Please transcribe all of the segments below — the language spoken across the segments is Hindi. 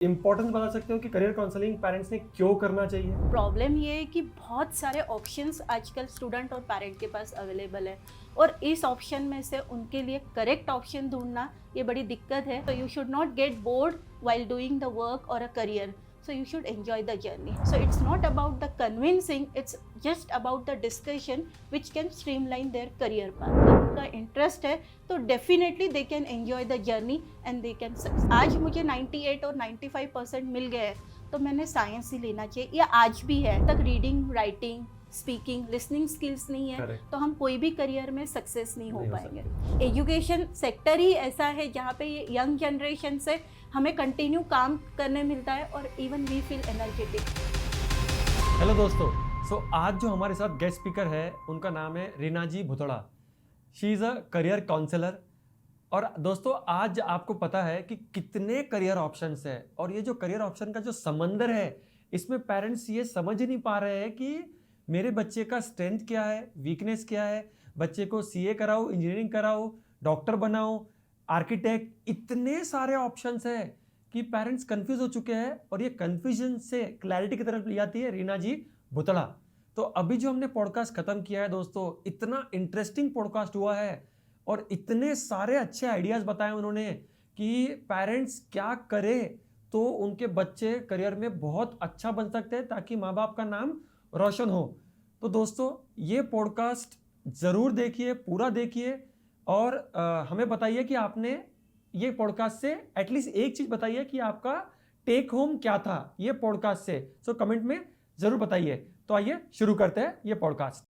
इम्पोर्टेंस बता सकते हो कि करियर काउंसलिंग पेरेंट्स ने क्यों करना चाहिए? प्रॉब्लम ये है कि बहुत सारे ऑप्शंस आजकल स्टूडेंट और पेरेंट के पास अवेलेबल है और इस ऑप्शन में से उनके लिए करेक्ट ऑप्शन ढूंढना ये बड़ी दिक्कत है। तो you should not get bored while doing the work or a career, so you should enjoy the journey. So it's not about the convincing, it's just about the discussion which can streamline their career path. तो उनका इंटरेस्ट है तो definitely they can enjoy the journey and they can success. आज मुझे 98 और 95% मिल गए हैं तो मैंने साइंस ही लेना चाहिए, या आज भी है तक reading, writing, speaking, listening skills नहीं है Correct. तो हम कोई भी करियर में सक्सेस नहीं हो नहीं हो पाएंगे। एजुकेशन सेक्टर ही ऐसा है जहाँ पे ये यंग जनरेशन से हमें कंटिन्यू काम करने मिलता है और even we feel energetic. Hello दोस्तों, आज जो हमारे साथ गेस्ट स्पीकर है उनका नाम है Reena ji Bhutada. She is a career counsellor. और दोस्तों, आज आपको पता है कि कितने करियर ऑप्शंस है और ये जो करियर ऑप्शन का जो समंदर है इसमें पेरेंट्स ये समझ ही नहीं पा रहे हैं कि मेरे बच्चे का स्ट्रेंथ क्या है, वीकनेस क्या है। बच्चे को सीए कराओ, इंजीनियरिंग कराओ, डॉक्टर बनाओ, आर्किटेक्ट, इतने सारे ऑप्शंस है कि पेरेंट्स कंफ्यूज हो चुके हैं और ये कंफ्यूजन से क्लैरिटी की तरफ ले जाती है रीना जी भुतड़ा। तो अभी जो हमने पॉडकास्ट खत्म किया है दोस्तों, इतना इंटरेस्टिंग पॉडकास्ट हुआ है और इतने सारे अच्छे आइडियाज़ बताए उन्होंने कि पेरेंट्स क्या करे तो उनके बच्चे करियर में बहुत अच्छा बन सकते हैं ताकि माँ बाप का नाम रोशन हो। तो दोस्तों, ये पॉडकास्ट ज़रूर देखिए, पूरा देखिए और हमें बताइए कि आपने ये पॉडकास्ट से एटलीस्ट एक चीज़ बताइए कि आपका टेक होम क्या था ये पॉडकास्ट से। सो कमेंट में ज़रूर बताइए। तो आइए शुरू करते हैं ये पॉडकास्ट।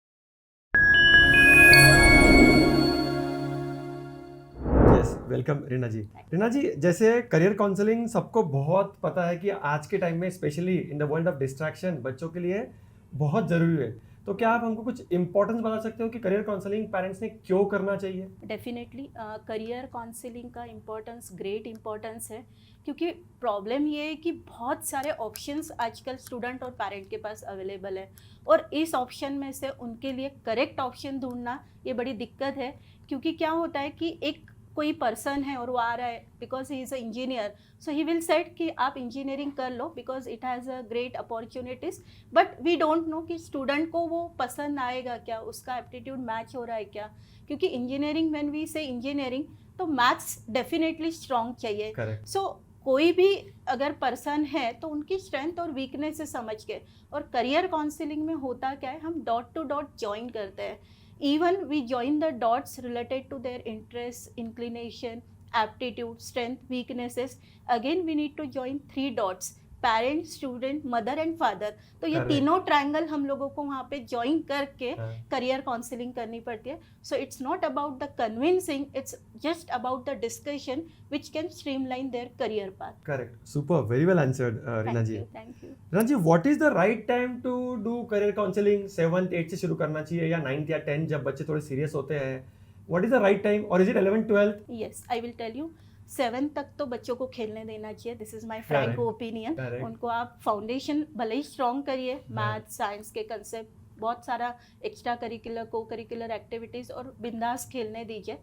वेलकम रीना जी। रीना जी, जैसे करियर काउंसलिंग सबको बहुत पता है कि आज के टाइम में specially in the world of distraction बच्चों के लिए बहुत ज़रूरी है। तो क्या आप हमको कुछ इंपॉर्टेंस बता सकते हो कि करियर काउंसलिंग पेरेंट्स ने क्यों करना चाहिए? डेफिनेटली करियर काउंसलिंग का इम्पोर्टेंस ग्रेट इम्पोर्टेंस है, क्योंकि प्रॉब्लम ये है कि बहुत सारे ऑप्शंस आजकल स्टूडेंट और पेरेंट के पास अवेलेबल है और इस ऑप्शन में से उनके लिए करेक्ट ऑप्शन ढूंढना ये बड़ी दिक्कत है। क्योंकि क्या होता है कि एक कोई पर्सन है और वो आ रहा है because he is a engineer, so he will set कि आप इंजीनियरिंग कर लो because it has a great opportunities, but we don't know कि स्टूडेंट को वो पसंद आएगा क्या, उसका एप्टीट्यूड मैच हो रहा है क्या। क्योंकि इंजीनियरिंग, व्हेन वी से इंजीनियरिंग, तो मैथ्स डेफिनेटली स्ट्रॉन्ग चाहिए। सो कोई भी अगर पर्सन है तो उनकी स्ट्रेंथ और वीकनेस से समझ के, और करियर काउंसलिंग में होता क्या है, हम डॉट टू डॉट ज्वाइन करते हैं। Even we join the dots related to their interests, inclination, aptitude, strength, weaknesses. Again, we need to join 3 dots: parent, student, mother and father. तो ये तीनों ट्रायंगल हम लोगों को वहाँ पे ज्वाइन करके करियर काउंसलिंग करनी पड़ती है। So it's not about the convincing, it's just about the discussion which can streamline their career path. Correct, super, very well answered Reena ji. Thank you. Reena ji, what is the right time to do career counseling? 7th 8th से शुरू करना चाहिए या 9th या 10th जब बच्चे थोड़े सीरियस होते हैं? What is the right time, और is it 11th 12th? Yes, I will tell you. 7 तक तो बच्चों को खेलने देना चाहिए, this is my frank opinion. उनको आप फाउंडेशन भले ही स्ट्रॉन्ग करिए, मैथ साइंस के कंसेप्ट, बहुत सारा extra curricular co curricular activities और बिंदास खेलने दीजिए।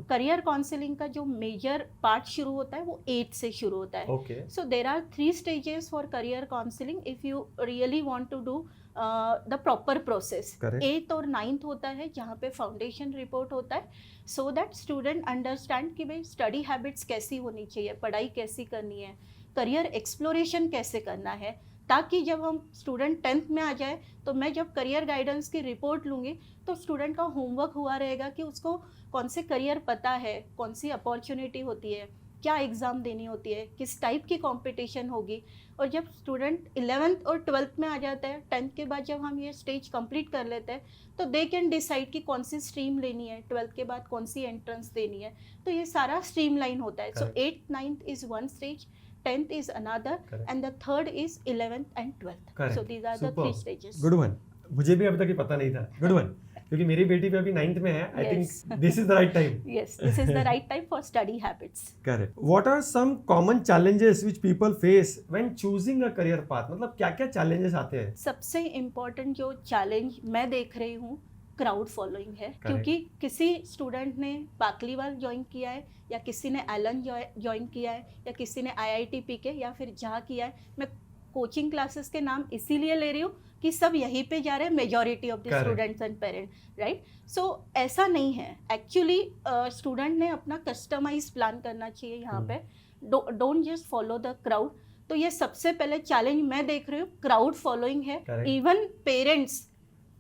करियर काउंसलिंग का जो मेजर पार्ट शुरू होता है वो 8 से शुरू होता है। So there are 3 stages for career counselling if you really want to do the proper process. 8th और 9th होता है जहाँ पे फाउंडेशन रिपोर्ट होता है, सो दैट स्टूडेंट अंडरस्टैंड कि भाई स्टडी हैबिट्स कैसी होनी चाहिए, पढ़ाई कैसी करनी है, करियर एक्सप्लोरेशन कैसे करना है, ताकि जब हम स्टूडेंट 10th में आ जाए तो मैं जब करियर गाइडेंस की रिपोर्ट लूँगी तो स्टूडेंट का होमवर्क हुआ रहेगा कि उसको कौन से करियर पता है, कौन सी अपॉर्चुनिटी होती है, क्या एग्ज़ाम देनी होती है, किस टाइप की कंपटीशन होगी। और जब स्टूडेंट 11th और 12th में आ जाता है, 10th के बाद जब हम ये स्टेज कंप्लीट कर लेते हैं तो दे कैन डिसाइड कि कौन सी स्ट्रीम लेनी है, 12th के बाद कौन सी एंट्रेंस देनी है। तो ये सारा स्ट्रीम लाइन होता है। सो 8th 9th is one stage, 10th is another, and the third is 11th and 12th. So these are the 3 stages. Good one. मुझे भी अभी तक ये पता नहीं था। Good one. क्योंकि मेरी बेटी भी अभी 9th में है। I think this is the right time. Yes, this is the right time for study habits. Correct. What are some common challenges which people face when choosing a career path? मतलब क्या-क्या challenges आते हैं? सबसे important जो challenge मैं देख रही हूँ क्राउड फॉलोइंग है, क्योंकि किसी स्टूडेंट ने बाकलीवाल ज्वाइन किया है या किसी ने एलन ज्वाइन किया है या किसी ने IIT PK या फिर जहाँ किया है। मैं कोचिंग क्लासेस के नाम इसीलिए ले रही हूँ कि सब यहीं पे जा रहे हैं, majority of the students and parent, right. So ऐसा नहीं है, एक्चुअली स्टूडेंट ने अपना कस्टमाइज प्लान करना चाहिए यहाँ पे, don't just follow the crowd. तो ये सबसे पहले चैलेंज मैं देख रही हूँ, क्राउड फॉलोइंग है। इवन पेरेंट्स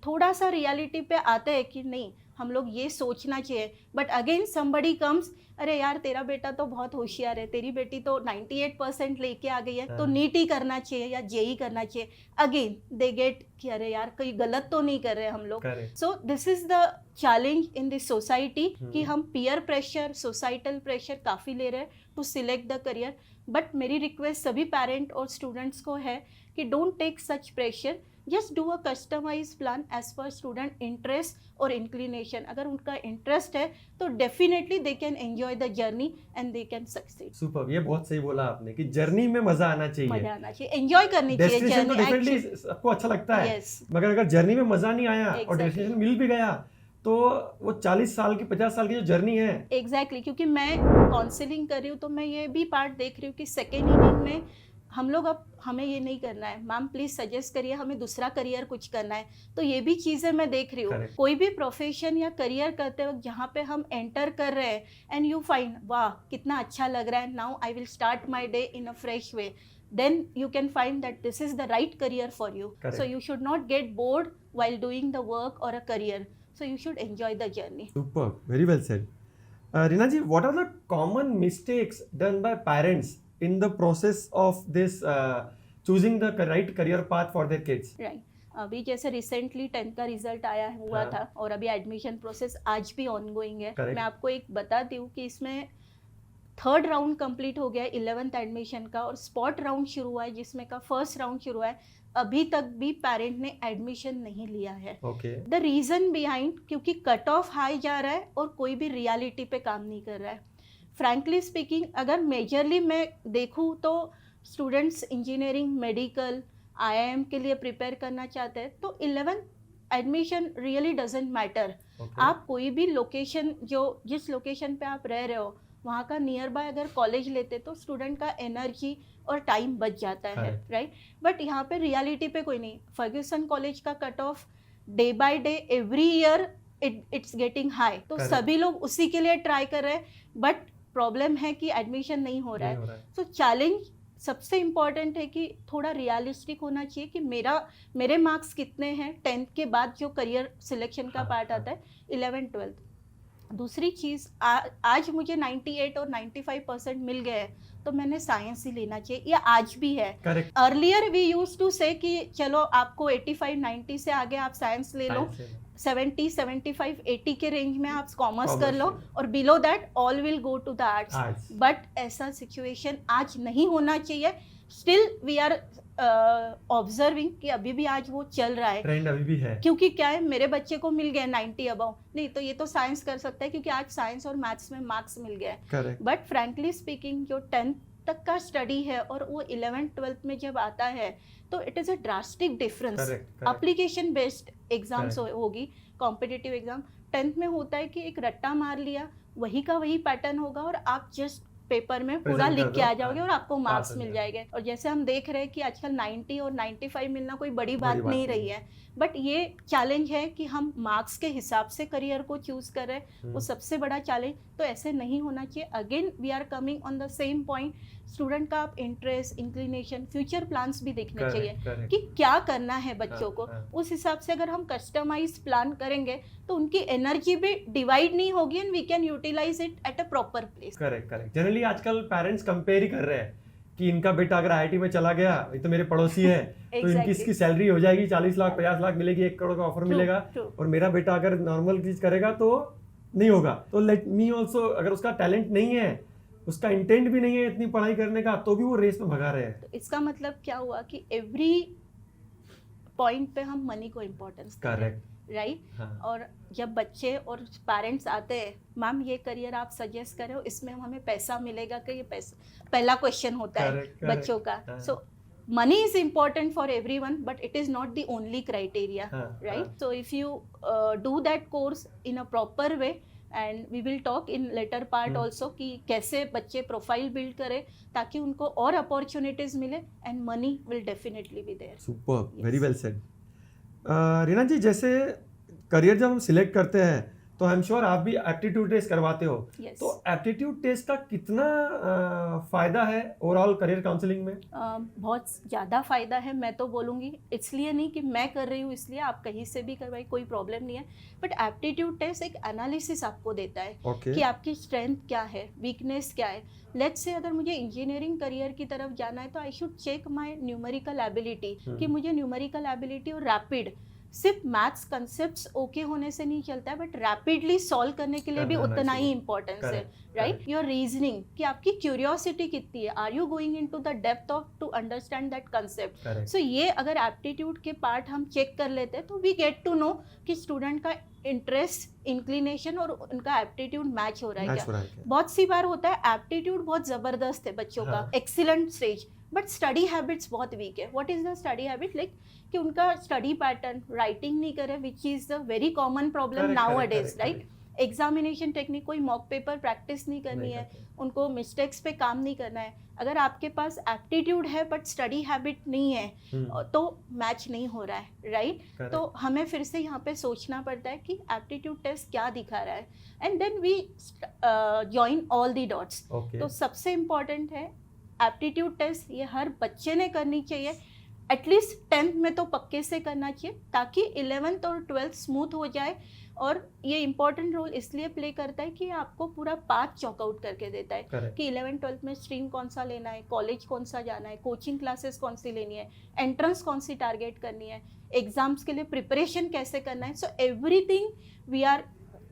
थोड़ा सा रियलिटी पे आते हैं कि नहीं हम लोग ये सोचना चाहिए, बट अगेन समबडी कम्स, अरे यार तेरा बेटा तो बहुत होशियार है, तेरी बेटी तो 98% लेके आ गई है, तो नीट ही करना चाहिए या जेई करना चाहिए। अगेन दे गेट कि अरे यार कोई गलत तो नहीं कर रहे हम लोग। So this is the challenge in this society कि हम पीयर प्रेशर, सोसाइटल प्रेशर काफ़ी ले रहे हैं to select the career. But मेरी रिक्वेस्ट सभी पेरेंट और स्टूडेंट्स को है कि don't take such pressure, just do a customize plan as per student interest और इंक्लिनेशन। अगर उनका इंटरेस्ट है तो definitely they can enjoy the journey and they can succeed. Super, ये बहुत सही बोला आपने कि जर्नी में मजा आना चाहिए, मजा आना चाहिए, एंजॉय करनी चाहिए डेस्टिनेशन तो जर्नी। डेफिनेटली सबको अच्छा लगता है, Yes. मगर अगर जर्नी में मजा नहीं आया और Exactly. डेस्टिनेशन मिल भी गया तो वो 40 साल की 50 साल की जो जर्नी है। एग्जैक्टली क्योंकि मैं काउंसलिंग कर रही हूँ तो मैं ये भी पार्ट देख रही हूँ कि सेकेंड इनिंग में हम लोग अब हमें ये नहीं करना है, मैम प्लीज सजेस्ट करिए, हमें दूसरा करियर कुछ करना है। तो ये भी चीज़ें मैं देख रही हूँ, कोई भी प्रोफेशन या करियर करते वक्त जहाँ पे हम एंटर कर रहे हैं एंड यू फाइंड वाह कितना अच्छा लग रहा है, now I will start my day in a fresh way, then you can find that this is the right career for you. Correct. So you should not get bored while doing the work or a career. So you should enjoy the journey. Super, very well said. Rina ji, what are the common mistakes done by parents in the process of this choosing the right career path for their kids? Right. अभी जैसे रिसेंटली 10th का रिजल्ट आया हुआ था और अभी एडमिशन प्रोसेस आज भी ऑनगोइंग है। मैं आपको एक बताती हूँ कि इसमें 3rd राउंड कंप्लीट हो गया 11th एडमिशन का और स्पॉट राउंड शुरू हुआ है जिसमें का 1st राउंड शुरू हुआ है। अभी तक भी पेरेंट ने एडमिशन नहीं लिया है। द रीज़न बिहाइंड क्योंकि कट ऑफ हाई जा रहा है और कोई भी रियलिटी पे काम नहीं कर रहा है। फ्रैंकली स्पीकिंग अगर मेजरली मैं देखूँ तो स्टूडेंट्स इंजीनियरिंग, मेडिकल, IIM के लिए प्रिपेयर करना चाहते हैं तो 11th admission really doesn't matter. आप कोई भी लोकेशन जो जिस लोकेशन पे आप रह रहे हो वहाँ का नियर बाय अगर कॉलेज लेते तो स्टूडेंट का एनर्जी और टाइम बच जाता है, राइट। बट यहाँ पे रियलिटी पे कोई नहीं। फर्ग्यूसन कॉलेज का cut of day by day every year it's getting high, तो सभी लोग उसी के लिए ट्राई कर रहे हैं, बट प्रॉब्लम है कि एडमिशन नहीं हो रहा है। सो चैलेंज सबसे इम्पॉर्टेंट है कि थोड़ा रियलिस्टिक होना चाहिए कि मेरे मार्क्स कितने हैं 10th के बाद जो करियर सिलेक्शन का पार्ट आता है 11th 12th। दूसरी चीज़ आज मुझे 98 और 95% मिल गए तो मैंने साइंस ही लेना चाहिए, या आज भी है। अर्लियर वी यूज टू से कि चलो आपको 85-90 से आगे आप साइंस ले लो, 70, 75, 80 के रेंज में आप कॉमर्स कर लो और below that all will go to the arts. But ऐसा सिचुएशन आज नहीं होना चाहिए। स्टिल वी आर ऑब्जर्विंग कि अभी भी आज वो चल रहा है, ट्रेंड अभी भी है। क्योंकि क्या है मेरे बच्चे को मिल गए 90 अबव, नहीं तो ये तो साइंस कर सकता है क्योंकि आज साइंस और मैथ्स में मार्क्स मिल गए। बट फ्रैंकली स्पीकिंग जो 10th तक का स्टडी है और वो 11th 12th में जब आता है तो it is a drastic difference. Application based exams होगी, कॉम्पिटिटिव एग्जाम 10th में होता है कि एक रट्टा मार लिया, वही का वही पैटर्न होगा और आप जस्ट पेपर में पूरा लिख के आ जाओगे और आपको मार्क्स मिल जाएंगे। और जैसे हम देख रहे हैं कि आजकल 90 और 95 मिलना कोई बड़ी बात नहीं रही है। बट ये चैलेंज है कि हम मार्क्स के हिसाब से करियर को चूज कर रहे हैं, वो सबसे बड़ा चैलेंज। तो ऐसे नहीं होना चाहिए। Again we are coming on the same point, student का आप इंटरेस्ट, इंक्लिनेशन, फ्यूचर प्लान्स भी देखने चाहिए कि क्या करना है बच्चों को। उस हिसाब से अगर हम कस्टमाइज प्लान करेंगे तो उनकी एनर्जी भी डिवाइड नहीं होगी and we can utilize it at a proper place. Correct. Generally आजकल पेरेंट्स कंपेयर ही कर रहे हैं कि इनका बेटा अगर IIT में चला गया, ये तो मेरे पड़ोसी है तो इनकी इसकी सैलरी हो जाएगी 40 लाख 50 लाख मिलेगी, 1 करोड़ का ऑफर मिलेगा, और मेरा बेटा अगर नॉर्मल चीज करेगा तो नहीं होगा। तो लेट मी ऑल्सो, अगर उसका टैलेंट नहीं है, उसका इंटेंट भी नहीं है इतनी पढ़ाई करने का, तो भी वो रेस में भगा रहे हैं। तो इसका मतलब क्या हुआ कि एवरी पॉइंट पे हम मनी को इम्पोर्टेंस, करेक्ट, राइट। और जब बच्चे और पेरेंट्स आते हैं, मैम ये करियर आप सजेस्ट करो, इसमें हमें पैसा मिलेगा कि ये पैसा, पहला क्वेश्चन होता है बच्चों का। सो money is important for everyone, but it is not the only criteria, right? So if you do that course in a proper way, and we will talk in later part also कि कैसे बच्चे प्रोफाइल बिल्ड करें ताकि उनको और अपॉर्चुनिटीज मिले, and money will definitely be there. Super, very well said. Reena ji, जैसे करियर जब हम सिलेक्ट करते हैं तो आई एम श्योर आप भी एप्टीट्यूड टेस्ट करवाते हो. Yes. तो एप्टीट्यूड टेस्ट का कितना फायदा है ओवरऑल करियर काउंसलिंग में? बहुत ज़्यादा फ़ायदा है. मैं तो बोलूँगी, इसलिए नहीं कि मैं कर रही हूँ इसलिए, आप कहीं से भी करवाइए, कोई प्रॉब्लम नहीं है. बट एप्टीट्यूड टेस्ट एक एनालिसिस आपको देता है कि आपकी स्ट्रेंथ क्या है, वीकनेस क्या है. लेट्स से अगर मुझे इंजीनियरिंग करियर की तरफ जाना है तो I should check my numerical ability, कि मुझे न्यूमेरिकल एबिलिटी और रैपिड, सिर्फ मैथ्स कंसेप्ट्स ओके होने से नहीं चलता है, बट रैपिडली सॉल्व करने के लिए भी उतना ही इम्पोर्टेंस है, राइट? योर रीजनिंग, कि आपकी क्यूरियोसिटी कितनी है, are you going into the depth of to understand that concept. So ये अगर एप्टीट्यूड के पार्ट हम चेक कर लेते हैं तो वी गेट टू नो कि स्टूडेंट का इंटरेस्ट, इंक्लिनेशन और उनका एप्टीट्यूड मैच हो रहा है क्या. बहुत सी बार होता है एप्टीट्यूड बहुत ज़बरदस्त है बच्चों का, excellent stage, but study habits बहुत वीक है. What is the study habit? Like कि उनका स्टडी पैटर्न, राइटिंग नहीं करे, which is the very common problem now अडेज, राइट? एग्जामिनेशन टेक्निक, कोई मॉक पेपर प्रैक्टिस नहीं करनी है, उनको मिस्टेक्स पे काम नहीं करना है. अगर आपके पास एप्टीट्यूड है बट स्टडी हैबिट नहीं है तो मैच नहीं हो रहा है, राइट? तो हमें फिर से यहाँ पे सोचना पड़ता है कि एप्टीट्यूड टेस्ट क्या दिखा रहा है, and then we join all the dots. तो सबसे इम्पॉर्टेंट है एप्टीट्यूड टेस्ट, ये हर बच्चे ने करनी चाहिए. एटलीस्ट 10th में तो पक्के से करना चाहिए ताकि 11th और 12th स्मूथ हो जाए. और ये इंपॉर्टेंट रोल इसलिए प्ले करता है कि आपको पूरा पाथ चॉकआउट करके देता है कि 11th 12th में स्ट्रीम कौन सा लेना है, कॉलेज कौन सा जाना है, कोचिंग क्लासेस कौन सी लेनी है, एंट्रेंस कौन सी टारगेट करनी है, एग्जाम्स के लिए प्रिपरेशन कैसे करना है. So everything we are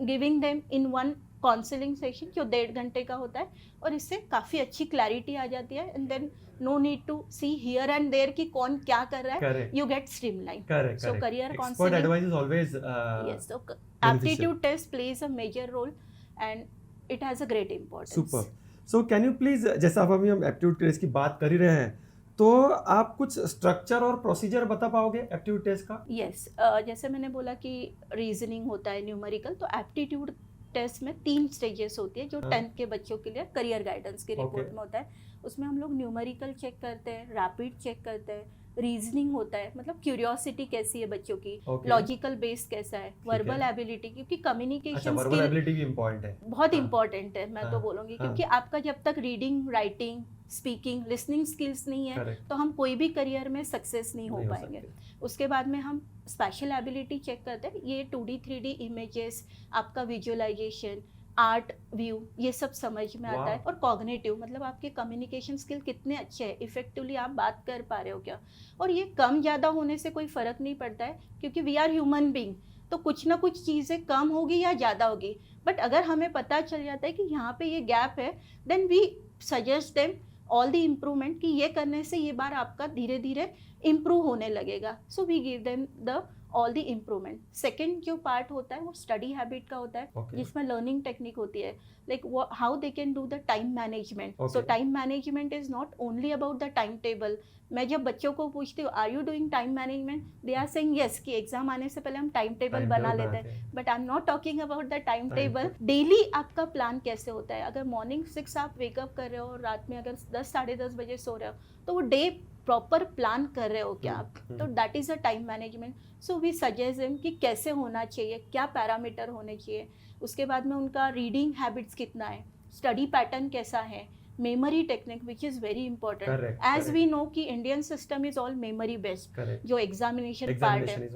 giving them in one counseling session जो 1.5 घंटे का होता है, और इससे काफ़ी अच्छी क्लैरिटी आ जाती है. And then no need to see here and there कि कौन क्या कर रहा है, you get streamline. So career counseling, advice is always, yes, so aptitude test plays a major role and it has a great importance. Super. So can you please, जैसा अब हम एप्टीट्यूड टेस्ट की बात कर ही रहे हैं, तो आप कुछ स्ट्रक्चर और प्रोसीजर बता पाओगे एप्टीट्यूड टेस्ट का? यस, जैसे मैंने बोला कि रीजनिंग होता है, न्यूमेरिकल, तो एप्टीट्यूड टेस्ट में 3 स्टेजेस होती है जो 10th के बच्चों के लिए करियर गाइडेंस की रिपोर्ट में होता है. उसमें हम लोग न्यूमेरिकल चेक करते हैं, रैपिड चेक करते हैं, रीजनिंग होता है, मतलब क्यूरियोसिटी कैसी है बच्चों की, लॉजिकल बेस कैसा है, वर्बल एबिलिटी, क्योंकि कम्युनिकेशन वर्बल एबिलिटी भी इम्पोर्टेंट है, बहुत इंपॉर्टेंट है. मैं तो बोलूँगी क्योंकि आपका जब तक reading, writing, speaking, listening skills नहीं है तो हम कोई भी करियर में सक्सेस नहीं हो पाएंगे. उसके बाद में हम स्पेशल एबिलिटी चेक करते हैं, ये 2D 3D इमेजेस, आपका विजुअलाइजेशन, आर्ट व्यू, ये सब समझ में आता है. और कॉग्निटिव, मतलब आपके कम्युनिकेशन स्किल कितने अच्छे हैं, इफेक्टिवली आप बात कर पा रहे हो क्या. और ये कम ज़्यादा होने से कोई फ़र्क नहीं पड़ता है क्योंकि वी आर ह्यूमन बीइंग, तो कुछ ना कुछ चीज़ें कम होगी या ज़्यादा होगी. बट अगर हमें पता चल जाता है कि यहाँ पे ये गैप है, then we suggest them all the improvement, कि ये करने से ये बार आपका धीरे धीरे इम्प्रूव होने लगेगा. So we give them the all the improvement. Second जो पार्ट होता है वो स्टडी हैबिट का होता है, जिसमें लर्निंग टेक्निक होती है, like how they can do the time management. So time management is not only about the time table. मैं जब बच्चों को पूछती हूँ are you doing time management, they are saying yes, कि एग्जाम आने से पहले हम टाइम टेबल बना लेते हैं. But I am not talking about the time table. Daily आपका प्लान कैसे होता है. अगर मॉर्निंग 6 आप वेकअप कर रहे हो और रात में अगर 10 साढ़े 10 बजे सो रहे हो, तो वो डे प्रॉपर प्लान कर रहे हो क्या आप, तो that is a time management. So we suggest them कि कैसे होना चाहिए, क्या पैरामीटर होने चाहिए. उसके बाद में उनका रीडिंग हैबिट्स कितना है, स्टडी पैटर्न कैसा है, memory technique which is very important. As we know कि Indian system is all memory based, जो एग्जामिनेशन पार्ट है,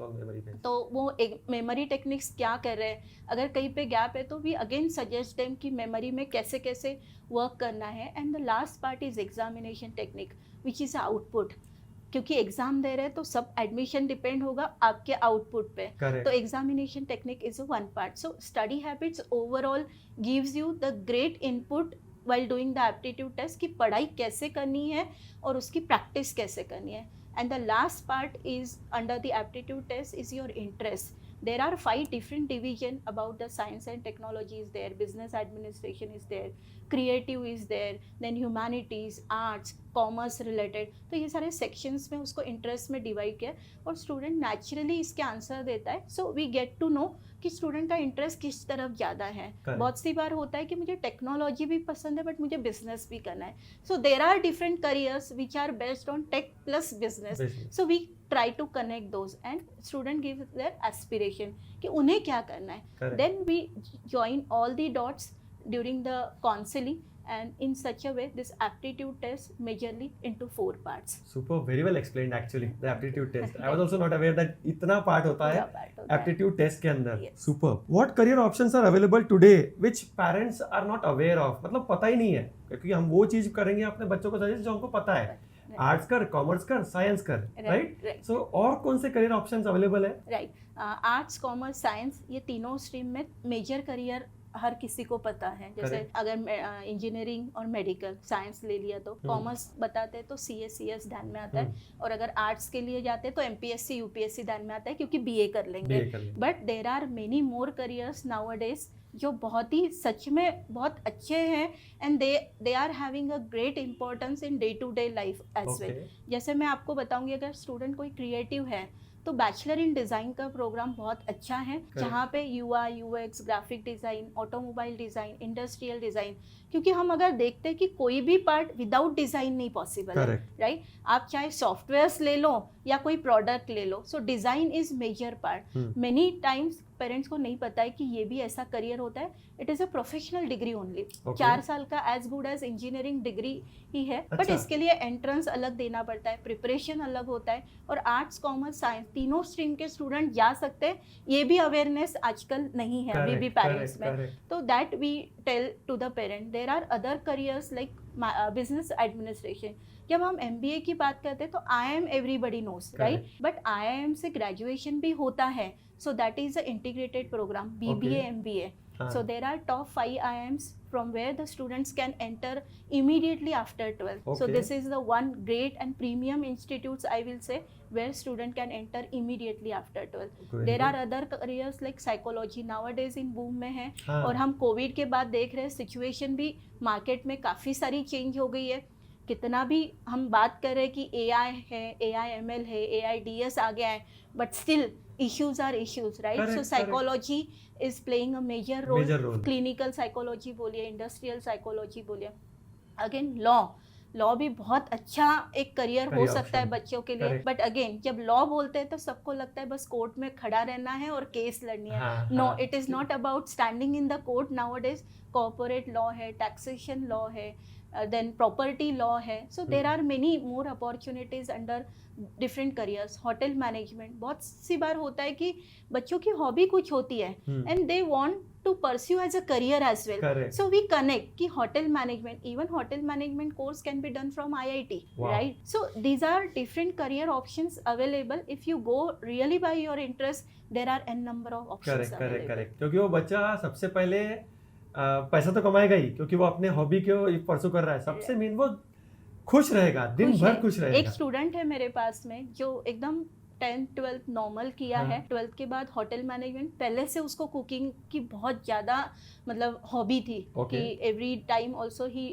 तो वो एक मेमोरी टेक्निक्स क्या कर रहे हैं. अगर कहीं पे गैप है तो वी अगेन सजेस्ट देम कि मेमोरी में कैसे कैसे वर्क करना है. And the last part is examination technique which is output, क्योंकि एग्जाम दे रहे हैं तो सब एडमिशन डिपेंड होगा आपके आउटपुट पे. तो examination technique is one part. So study habits overall gives you the great input while doing the aptitude test कि पढ़ाई कैसे करनी है और उसकी प्रैक्टिस कैसे करनी है. and the last part is under the aptitude test is your interest. There are 5 different division about the science and technology is there, business administration is there, creative is there, then humanities, arts, commerce related, तो ये सारे सेक्शंस में उसको इंटरेस्ट में डिवाइड किया और स्टूडेंट नेचुरली इसके आंसर देता है. So we get to know कि स्टूडेंट का इंटरेस्ट किस तरफ ज़्यादा है. बहुत सी बार होता है कि मुझे टेक्नोलॉजी भी पसंद है बट मुझे बिजनेस भी करना है. So there are different careers which are based on tech plus business. So we try to connect those and student give their aspiration कि उन्हें क्या करना है. Then we join all the dots during the counseling and in such a way this aptitude test majorly into 4 parts. Super, very well explained actually the aptitude test. I was also not aware that इतना पार्ट होता है aptitude test के अंदर. Yes. Super. What career options are available today which parents are not aware of? मतलब पता ही नहीं है क्योंकि हम वो चीज करेंगे अपने बच्चों को सजेस्ट जो हमको पता है. आर्ट्स कर, कॉमर्स कर, साइंस कर, राइट. सो और कौन से करियर ऑप्शंस अवेलेबल है? राइट, आर्ट्स, कॉमर्स, साइंस ये तीनों स्ट्रीम में मेजर करियर हर किसी को पता है. जैसे अगर इंजीनियरिंग और मेडिकल साइंस ले लिया तो कॉमर्स बताते हैं तो CS ध्यान में आता है, और अगर आर्ट्स के लिए जाते हैं तो MPSC UPSC ध्यान में आता है क्योंकि BA कर लेंगे. But there are many more careers nowadays जो बहुत ही सच में बहुत अच्छे हैं and they are having a great importance in day to day life as well. जैसे मैं आपको बताऊंगी, अगर स्टूडेंट कोई क्रिएटिव है तो बैचलर इन डिज़ाइन का प्रोग्राम बहुत अच्छा है, जहाँ पे UI UX, graphic design, automobile design, industrial design, क्योंकि हम अगर देखते हैं कि कोई भी पार्ट विदाउट डिज़ाइन नहीं पॉसिबल है, राइट. आप चाहे सॉफ्टवेयर्स ले लो या कोई प्रोडक्ट ले लो, so design is major part. Many times parents को नहीं पता है कि ये भी ऐसा करियर होता है. It is a professional degree only. 4 साल का as good as engineering degree ही है. बट इसके लिए एंट्रेंस अलग देना पड़ता है, प्रिपरेशन अलग होता है. और आर्ट्स, कॉमर्स, साइंस तीनों स्ट्रीम के स्टूडेंट जा सकते हैं. ये भी अवेयरनेस आजकल नहीं है अभी भी पेरेंट्स में. तो that we tell to the parent. There are other careers like business administration. जब हम MBA की बात करते हैं तो IIM everybody knows, right. But IIM से ग्रेजुएशन भी होता है. So that is an integrated program, BBA, MBA. So there are top 5 IIMs from where the students can enter immediately after 12th. So this is the one great and premium institutes, I will say, where student can enter immediately after 12th. There are other careers like psychology nowadays in boom में है. और हम कोविड के बाद देख रहे हैं सिचुएशन भी मार्केट में काफ़ी सारी चेंज हो गई है. कितना भी हम बात कर रहे हैं कि AI है, AI/ML है, AIDS आ गया है, but still issues are issues, right? So psychology is playing a major role. Clinical psychology बोलिए, industrial psychology बोलिए. Again लॉ भी बहुत अच्छा एक करियर हो सकता है बच्चों के लिए. बट अगेन जब लॉ बोलते हैं तो सबको लगता है बस कोर्ट में खड़ा रहना है और केस लड़नी है. No, it is not about standing in the court. Nowadays corporate law है, टैक्सेशन लॉ है, then property law है. So there are many more opportunities under different careers. Hotel management बहुत सी बार होता है कि बच्चों की हॉबी कुछ होती है and they want to pursue as a career as well. So we connect कि hotel management, even hotel management course can be done from IIT, right? So these are different career options available. If you go really by your interest, there are n number of options available. correct. क्योंकि वो बच्चा सबसे पहले पैसा तो कमाएगा ही, क्योंकि वो अपने हॉबी को परसू कर रहा है. सबसे मेन वो खुश रहेगा, दिन भर खुश रहेगा. एक स्टूडेंट है मेरे पास में जो एकदम 10th 12th नॉर्मल किया है. 12th के बाद होटल मैनेजमेंट. पहले से उसको कुकिंग की बहुत ज़्यादा मतलब हॉबी थी कि every time also he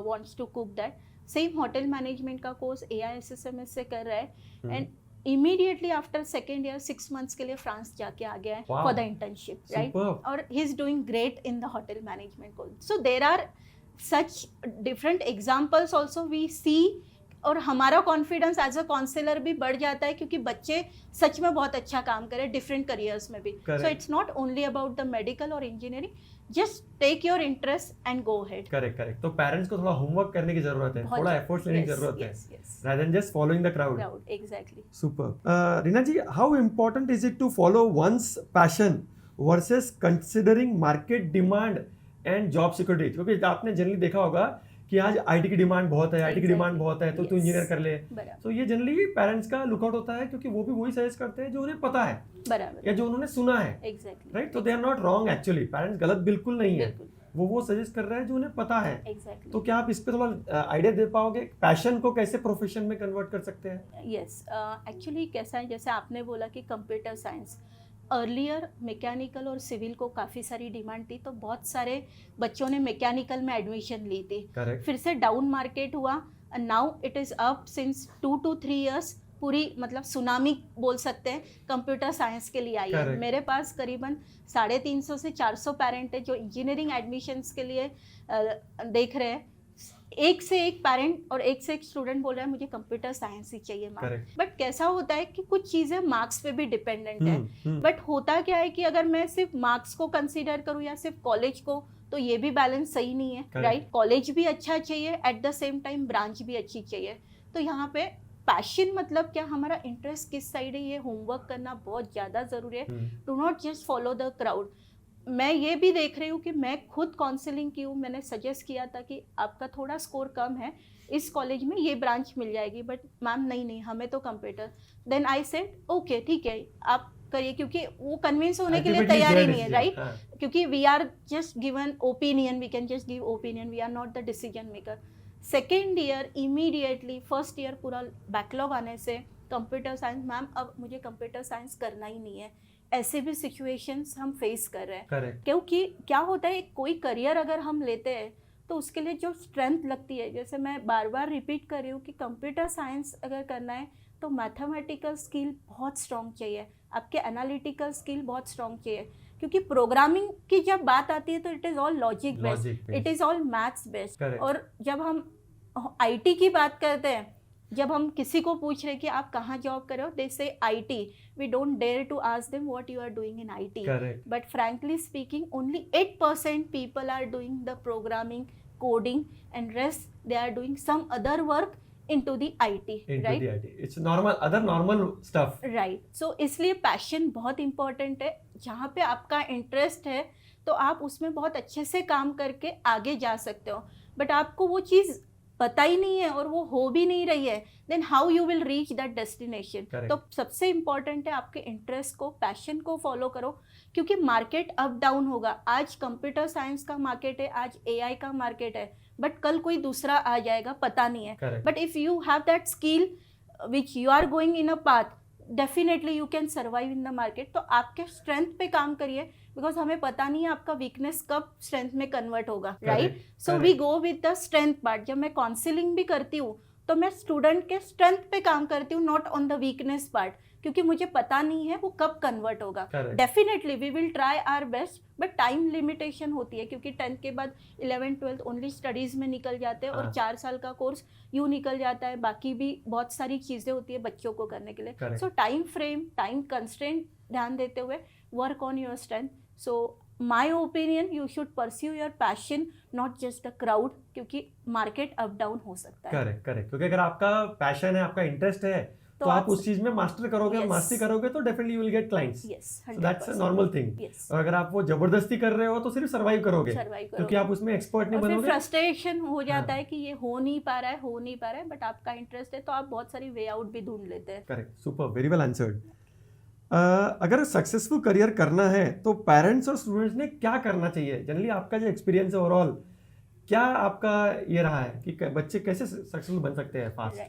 wants to cook that. Same hotel management का कोर्स AISSMS से कर रहा है and immediately after second year 6 months के लिए फ्रांस जाके आ गया है for the internship, right? और he is doing great in the hotel management course. So there are such different examples also we see. और हमारा कॉन्फिडेंस एज अ काउंसलर भी बढ़ जाता है क्योंकि बच्चे सच में बहुत अच्छा काम करें डिफरेंट करियर्स में भी. So it's not only about the medical और engineering. Just take your interest and go ahead. Correct. तो पेरेंट्स को थोड़ा होमवर्क करने की जरूरत है, थोड़ा एफर्ट्स लेने की जरूरत है, rather than just following the crowd. Exactly. Super. Reena ji, how important is it to follow one's passion versus considering market demand and job security? क्योंकि आपने जनरली देखा होगा कि आज IT की डिमांड बहुत है, IT की डिमांड बहुत है, तो तू इंजीनियर कर ले. तो ये जनरली पेरेंट्स का लुकआउट होता है क्योंकि वो भी वही सजेस्ट करते हैं जो उन्हें पता है या जो उन्होंने सुना है. राइट. तो they are not wrong actually. Parents गलत बिल्कुल नहीं है. वो सजेस्ट कर रहा है जो उन्हें पता है. तो क्या आप इस पे थोड़ा आइडिया दे पाओगे, पैशन को कैसे प्रोफेशन में कन्वर्ट कर सकते हैं? यस, एक्चुअली कैसा है, जैसे आपने बोला कि कंप्यूटर साइंस अर्लियर मैकेनिकल और सिविल को काफ़ी सारी डिमांड थी, तो बहुत सारे बच्चों ने मैकेनिकल में एडमिशन ली थी. फिर से डाउन मार्केट हुआ now it is up since 2 to 3 years, पूरी मतलब सुनामी बोल सकते हैं कंप्यूटर साइंस के लिए आई है। Correct. मेरे पास करीबन 350 से 400 पेरेंट है जो इंजीनियरिंग एडमिशन्स के लिए देख रहे हैं। एक से एक पेरेंट और एक से एक स्टूडेंट बोल रहा है मुझे कंप्यूटर साइंस ही चाहिए मैम। Correct. बट कैसा होता है कि कुछ चीज़ें मार्क्स पे भी डिपेंडेंट है। हम्म। बट होता क्या है कि अगर मैं सिर्फ मार्क्स को कंसीडर करूँ या सिर्फ कॉलेज को, तो ये भी बैलेंस सही नहीं है, Correct. राइट? कॉलेज भी अच्छा चाहिए, at the same time branch भी अच्छी चाहिए। तो यहाँ पे पैशन मतलब क्या, हमारा इंटरेस्ट किस साइड है, ये होमवर्क करना बहुत ज़्यादा ज़रूरी है। Do not just follow the crowd. मैं ये भी देख रही हूँ कि मैं खुद काउंसलिंग की हूँ, मैंने सजेस्ट किया था कि आपका थोड़ा स्कोर कम है, इस कॉलेज में ये ब्रांच मिल जाएगी, बट मैम नहीं हमें तो computer. Then I said okay ठीक है आप करिए, क्योंकि वो कन्विंस होने के लिए Ultimately तैयार ही it's नहीं है, your राइट? decision. क्योंकि we are just given opinion, we can just give opinion, we are not the decision maker. Second year immediately, first year पूरा बैकलॉग आने से कंप्यूटर साइंस, मैम अब मुझे कंप्यूटर साइंस करना ही नहीं है। ऐसे भी सिचुएशंस हम फेस कर रहे हैं। Correct. क्योंकि क्या होता है, कोई करियर अगर हम लेते हैं तो उसके लिए जो स्ट्रेंथ लगती है, जैसे मैं बार बार रिपीट कर रही हूँ कि कंप्यूटर साइंस अगर करना है तो मैथमेटिकल स्किल बहुत स्ट्रॉन्ग चाहिए, आपके एनालिटिकल स्किल बहुत स्ट्रॉन्ग चाहिए, क्योंकि प्रोग्रामिंग की जब बात आती है तो it is all logic based, it is all maths based. और जब हम आईटी की बात करते हैं, जब हम किसी को पूछ रहे कि आप कहाँ जॉब कर रहे हो, they say IT, we don't dare to ask them what you are doing in IT, but frankly speaking only 8% people are doing the programming, coding, and rest they are doing some other work into the IT, right? The IT. It's normal, other normal stuff. Right. So इसलिए पैशन बहुत इम्पोर्टेंट है। जहाँ पे आपका इंटरेस्ट है तो आप उसमें बहुत अच्छे से काम करके आगे जा सकते हो, बट आपको वो चीज़ पता ही नहीं है और वो हो भी नहीं रही है, then how you will reach that destination. तो सबसे इम्पॉर्टेंट है आपके इंटरेस्ट को, पैशन को फॉलो करो, क्योंकि मार्केट अप डाउन होगा। आज कंप्यूटर साइंस का मार्केट है, आज AI का मार्केट है, बट कल कोई दूसरा आ जाएगा, पता नहीं है। But if you have that skill which you are going in a path, definitely you can survive in the market. तो आपके स्ट्रेंथ पे काम करिए, बिकॉज हमें पता नहीं है आपका वीकनेस कब स्ट्रेंथ में कन्वर्ट होगा, right? So we go with the strength part. जब मैं काउंसलिंग भी करती हूँ तो मैं स्टूडेंट के स्ट्रेंथ पे काम करती हूँ, not on the weakness part, क्योंकि मुझे पता नहीं है वो कब कन्वर्ट होगा। Definitely we will try our best, but time limitation होती है, क्योंकि 10th के बाद 11th 12th ओनली स्टडीज़ में निकल जाते हैं, और 4 साल का कोर्स यूँ निकल जाता है, बाकी भी बहुत सारी चीज़ें होती है बच्चों को करने के लिए। सो टाइम फ्रेम, टाइम कंस्ट्रेंट ध्यान देते हुए work on your strength. So my opinion, you should pursue your passion, not just the crowd, क्योंकि मार्केट अप डाउन हो सकता है। करेक्ट, क्योंकि अगर आपका पैशन है, आपका इंटरेस्ट है, तो आप उस चीज में मास्टर करोगे, मास्टरी करोगे, तो definitely you will gate clients. So that's a normal thing. और अगर आप वो जबरदस्ती कर रहे हो तो सिर्फ सर्वाइव करोगे, क्योंकि आप उसमें एक्सपर्ट नहीं बनोगे। फ्रस्ट्रेशन हो जाता है कि ये हो नहीं पा रहा है, बट आपका इंटरेस्ट है तो आप बहुत सारी वे आउट भी ढूंढ लेते हैं। Correct, super, very well answered. अगर सक्सेसफुल करियर करना है तो पेरेंट्स और स्टूडेंट्स ने क्या करना चाहिए? जनरली आपका जो एक्सपीरियंस है ओवरऑल, क्या आपका ये रहा है कि बच्चे कैसे सक्सेसफुल बन सकते हैं फास्ट?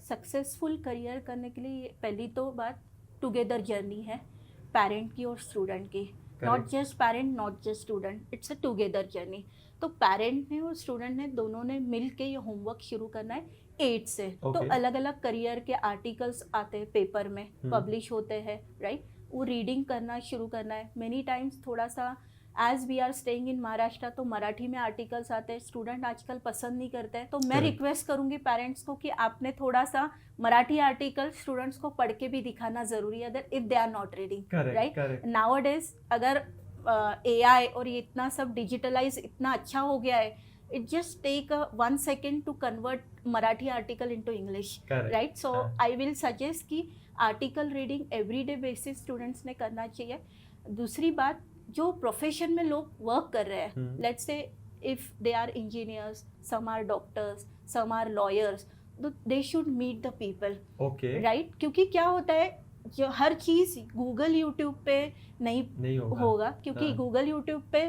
सक्सेसफुल करियर करने के लिए पहली तो बात टुगेदर जर्नी है, पेरेंट की और स्टूडेंट की। Not just parent, not just student, it's a together journey. तो पेरेंट ने और स्टूडेंट ने दोनों ने मिल के ये होमवर्क शुरू करना है 8 से। तो अलग अलग करियर के आर्टिकल्स आते हैं, पेपर में पब्लिश होते हैं, राइट? वो रीडिंग करना शुरू करना है। मेनी टाइम्स थोड़ा सा, as we are staying in Maharashtra, तो मराठी में आर्टिकल्स आते हैं, स्टूडेंट आजकल पसंद नहीं करते हैं। तो मैं रिक्वेस्ट करूंगी पेरेंट्स को कि आपने थोड़ा सा मराठी आर्टिकल स्टूडेंट्स को पढ़ के भी दिखाना जरूरी है, अगर if they are not reading, right? Nowadays अगर AI और ये इतना सब डिजिटलाइज इतना अच्छा हो गया है, it just take 1 second to convert Marathi article into English, right? So I will suggest कि article reading everyday basis students ने करना चाहिए। दूसरी बात, जो प्रोफेशन में लोग वर्क कर रहे हैं, let's say if they are engineers, some are doctors, some are lawyers, they should meet the people, right? क्योंकि क्या होता है, जो हर चीज़ गूगल यूट्यूब पे नहीं होगा, क्योंकि गूगल यूट्यूब पे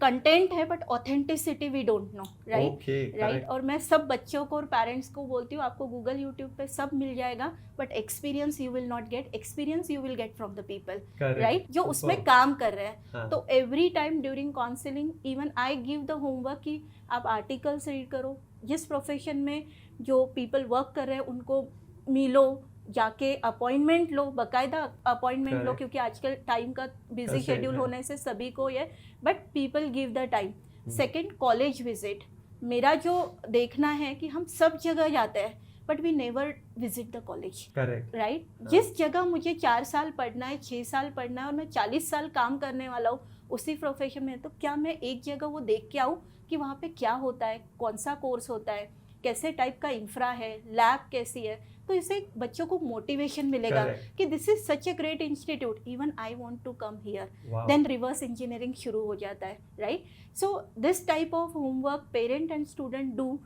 कंटेंट है but authenticity we don't know, right? और मैं सब बच्चों को और पेरेंट्स को बोलती हूँ, आपको गूगल यूट्यूब पे सब मिल जाएगा, but experience you will not gate, experience you will get from the people, right? जो उसमें काम कर रहे हैं। तो every time during counselling, even I give the homework कि आप आर्टिकल्स रीड करो, जिस प्रोफेशन में जो पीपल वर्क कर रहे हैं उनको मिलो, जाके अपॉइंटमेंट लो, बाकायदा अपॉइंटमेंट लो, Correct. क्योंकि आजकल टाइम का बिजी सही शेड्यूल है। होने से सभी को ये, but people give the time. Second, college visit. मेरा जो देखना है कि हम सब जगह जाते हैं but we never visit the college, correct. Right. जिस जगह मुझे 4 साल पढ़ना है, 6 साल पढ़ना है और मैं 40 साल काम करने वाला हूँ उसी प्रोफेशन में, तो क्या मैं एक जगह वो देख के आऊँ कि वहाँ पे क्या होता है, कौन सा कोर्स होता है, कैसे टाइप का इंफ्रा है, लैब कैसी है, तो इससे बच्चों को मोटिवेशन मिलेगा Correct. कि this is such a great institute, even I want to come here. Wow. Then reverse engineering शुरू हो जाता है, right. So this type of homework parent and student do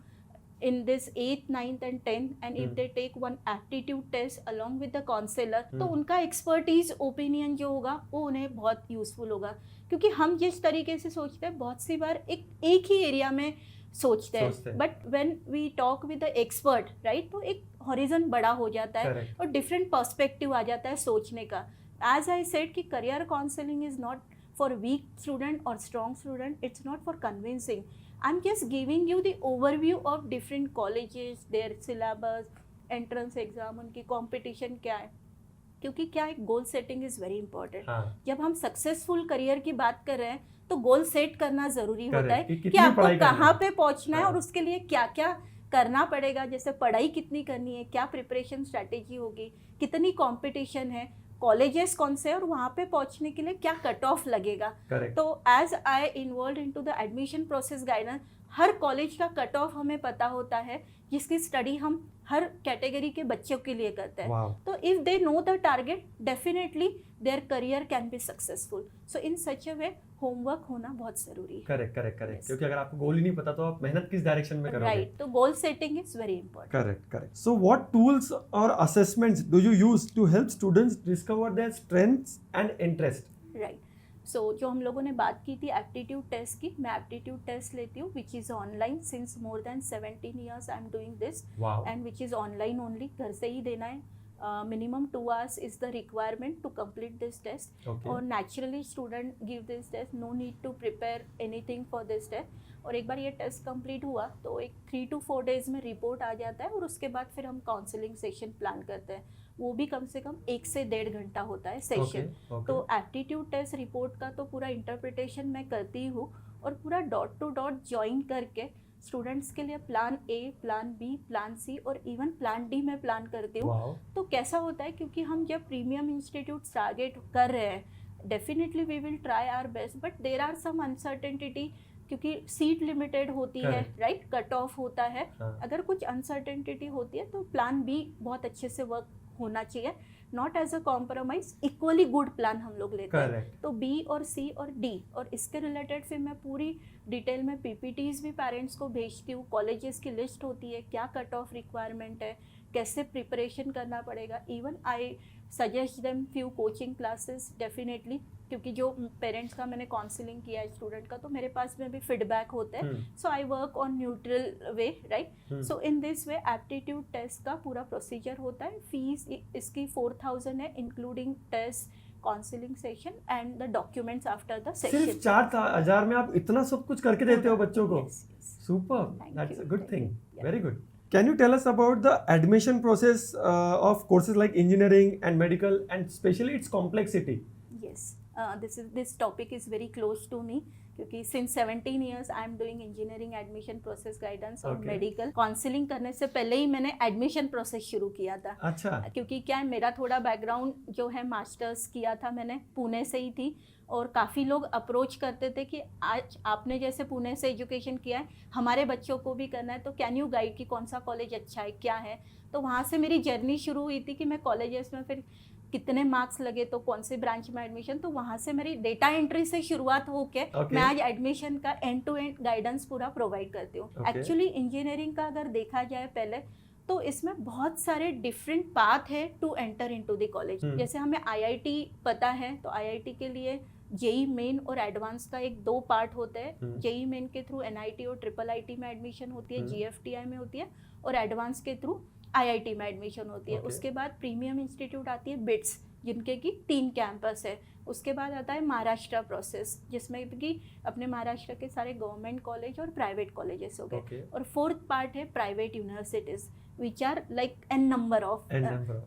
in this 8th 9th and 10th, and if they take one aptitude test along with the counselor, तो उनका एक्सपर्टीज ओपिनियन जो होगा वो उन्हें बहुत यूजफुल होगा। क्योंकि हम जिस तरीके से सोचते हैं बहुत सी बार एक ही एरिया में सोचते हैं, but when we talk with the expert, right, तो एक हॉरिजन बड़ा हो जाता है Correct. और डिफरेंट पर्सपेक्टिव आ जाता है सोचने का। एज आई सेड कि career counselling is not for weak student और strong student, it's not for convincing. I'm just giving you the overview of different colleges, their syllabus, entrance exam, उनकी competition क्या है, क्योंकि क्या है, goal setting is very important. जब हम सक्सेसफुल करियर की बात कर रहे हैं तो गोल सेट करना ज़रूरी होता है कि आपको कहाँ पे पहुँचना है और उसके लिए क्या क्या करना पड़ेगा। जैसे पढ़ाई कितनी करनी है, क्या प्रिपरेशन स्ट्रैटेजी होगी, कितनी कंपटीशन है, कॉलेजेस कौन से और वहाँ पे पहुँचने के लिए क्या कट ऑफ लगेगा। Correct. तो as I involve into the admission process guidance, हर कॉलेज का कट ऑफ हमें पता होता है जिसकी स्टडी हम हर कैटेगरी के बच्चों के लिए करते हैं। Wow. तो if they know the target, definitely their career can be successful. So in such a way homework होना बहुत जरूरी है। Correct correct correct, Yes. क्योंकि अगर आपको गोल ही नहीं पता तो आप मेहनत किस डायरेक्शन में करोगे। राइट, तो goal setting is very important. Correct, correct. So, what tools or assessments do you use to help students discover their strengths and interest? Right, so जो हम लोगों ने बात की थी एप्टीट्यूड टेस्ट की, मैं एप्टीट्यूड टेस्ट लेती हूँ which is online since more than 17 years I am doing this, Wow. And which is online only, घर से ही देना है। Minimum 2 hours is the requirement to complete this test. Okay. और naturally student give this test, no need to prepare anything for this test. और एक बार ये टेस्ट कंप्लीट हुआ तो एक 3 to 4 days में रिपोर्ट आ जाता है और उसके बाद फिर हम काउंसलिंग सेशन प्लान करते हैं। वो भी कम से कम 1 से 1.5 घंटा होता है सेशन। Okay. तो एप्टीट्यूड टेस्ट रिपोर्ट का तो पूरा इंटरप्रिटेशन मैं करती हूँ और पूरा डॉट टू डॉट ज्वाइन करके स्टूडेंट्स के लिए plan A, plan B, plan C और इवन प्लान डी में प्लान करती हूँ। Wow. तो कैसा होता है, क्योंकि हम जब प्रीमियम इंस्टीट्यूट टारगेट कर रहे हैं, definitely we will try our best, but there are some uncertainty, क्योंकि सीट लिमिटेड होती है, Correct. राइट, कट ऑफ होता है। हाँ. अगर कुछ अनसर्टेनिटी होती है तो प्लान बी बहुत अच्छे से वर्क होना चाहिए, not as a compromise, equally good plan हम लोग लेते हैं। Correct. तो बी और सी और डी, और इसके रिलेटेड फिर मैं पूरी डिटेल में पीपीटीज भी पेरेंट्स को भेजती हूँ, कॉलेजेस की लिस्ट होती है, क्या कट ऑफ रिक्वायरमेंट है, कैसे प्रिपरेशन करना पड़ेगा। Even I suggest them few coaching classes definitely, क्योंकि जो पेरेंट्स का मैंने काउंसलिंग किया है स्टूडेंट का, तो मेरे पास में भी फीडबैक होता है। So I work on neutral way, right. So in this way aptitude test का पूरा प्रोसीजर होता है। फीस इसकी 4000 है, including test, counselling session and the documents after the session. सिर्फ 4000 में आप इतना सब कुछ करके देते हो बच्चों को? Yes, yes. Super. Thank That's you. a good thing. Yeah. Very good. Can you tell us about the admission process of courses like engineering and medical, and especially its complexity? Yes, this topic is very close to me, क्योंकि since 17 years I am doing engineering admission process guidance और Okay. medical काउंसलिंग करने से पहले ही मैंने एडमिशन प्रोसेस शुरू किया था। अच्छा. क्योंकि क्या है, मेरा थोड़ा बैकग्राउंड जो है मास्टर्स किया था मैंने पुणे से ही थी, और काफ़ी लोग अप्रोच करते थे कि आज आपने जैसे पुणे से एजुकेशन किया है, हमारे बच्चों को भी करना है, तो कैन यू गाइड कि कौन सा कॉलेज अच्छा है, क्या है। तो वहाँ से मेरी जर्नी शुरू हुई थी कि मैं कॉलेजेस में फिर कितने मार्क्स लगे तो कौन से ब्रांच में एडमिशन, तो वहाँ से मेरी डेटा एंट्री से शुरुआत होके Okay. मैं आज एडमिशन का एंड टू एंड गाइडेंस पूरा प्रोवाइड करती हूँ। Okay. एक्चुअली इंजीनियरिंग का अगर देखा जाए पहले, तो इसमें बहुत सारे डिफरेंट पाथ है to enter into the college. जैसे हमें आईआईटी पता है, तो आईआईटी के लिए जेई मेन और एडवांस का 2 पार्ट होते हैं। जेई मेन के थ्रू एनआईटी और ट्रिपल आईटी में एडमिशन होती है, जीएफटीआई में होती है, और एडवांस के थ्रू आईआईटी में एडमिशन होती है। Okay. उसके बाद प्रीमियम इंस्टीट्यूट आती है बिट्स, जिनके की 3 कैंपस है। उसके बाद आता है महाराष्ट्र प्रोसेस, जिसमें कि अपने महाराष्ट्र के सारे गवर्नमेंट कॉलेज और प्राइवेट कॉलेजेस हो गए। और 4th पार्ट है private universities which are like n number of.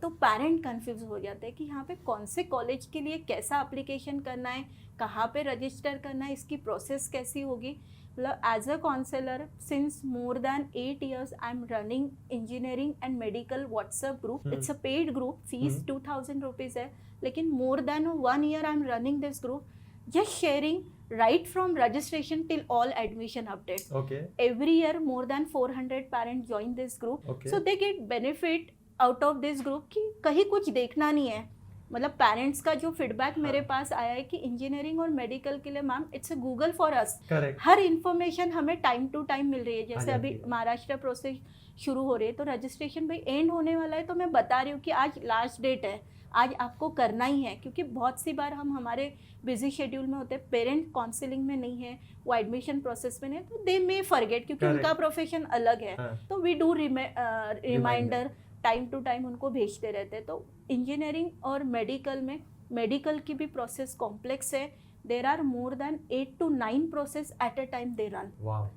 तो पेरेंट कंफ्यूज हो जाते हैं कि यहाँ पे कौन से कॉलेज के लिए कैसा एप्लीकेशन करना है, कहाँ पे रजिस्टर करना है, इसकी प्रोसेस कैसी होगी। मतलब as a counsellor since more than 8 years I am running engineering and medical WhatsApp group. It's a paid group, fees 2000 rupees है, लेकिन more than 1 year I am running this group, just sharing right from registration till all admission updates. Okay. Every year more than 400 parents join this group. Okay. So they get benefit out of this group कि कहीं कुछ देखना नहीं है। मतलब पेरेंट्स का जो फीडबैक मेरे पास आया है कि इंजीनियरिंग और मेडिकल के लिए ma'am it's a Google for us. Her information हमें टाइम टू टाइम मिल रही है। जैसे अभी महाराष्ट्र प्रोसेस शुरू हो रही है तो रजिस्ट्रेशन भाई एंड होने वाला है, तो मैं बता रही हूँ कि आज लास्ट डेट है, आज आपको करना ही है। क्योंकि बहुत सी बार हम हमारे बिजी शेड्यूल में होते हैं, पेरेंट काउंसलिंग में नहीं है, वो एडमिशन प्रोसेस में नहीं, तो दे मे फॉरगेट क्योंकि उनका प्रोफेशन अलग है। तो we do reminder time to time उनको भेजते रहते हैं। तो इंजीनियरिंग और मेडिकल में, मेडिकल की भी प्रोसेस कॉम्प्लेक्स है। There are more than 8 to 9 process at a time they run.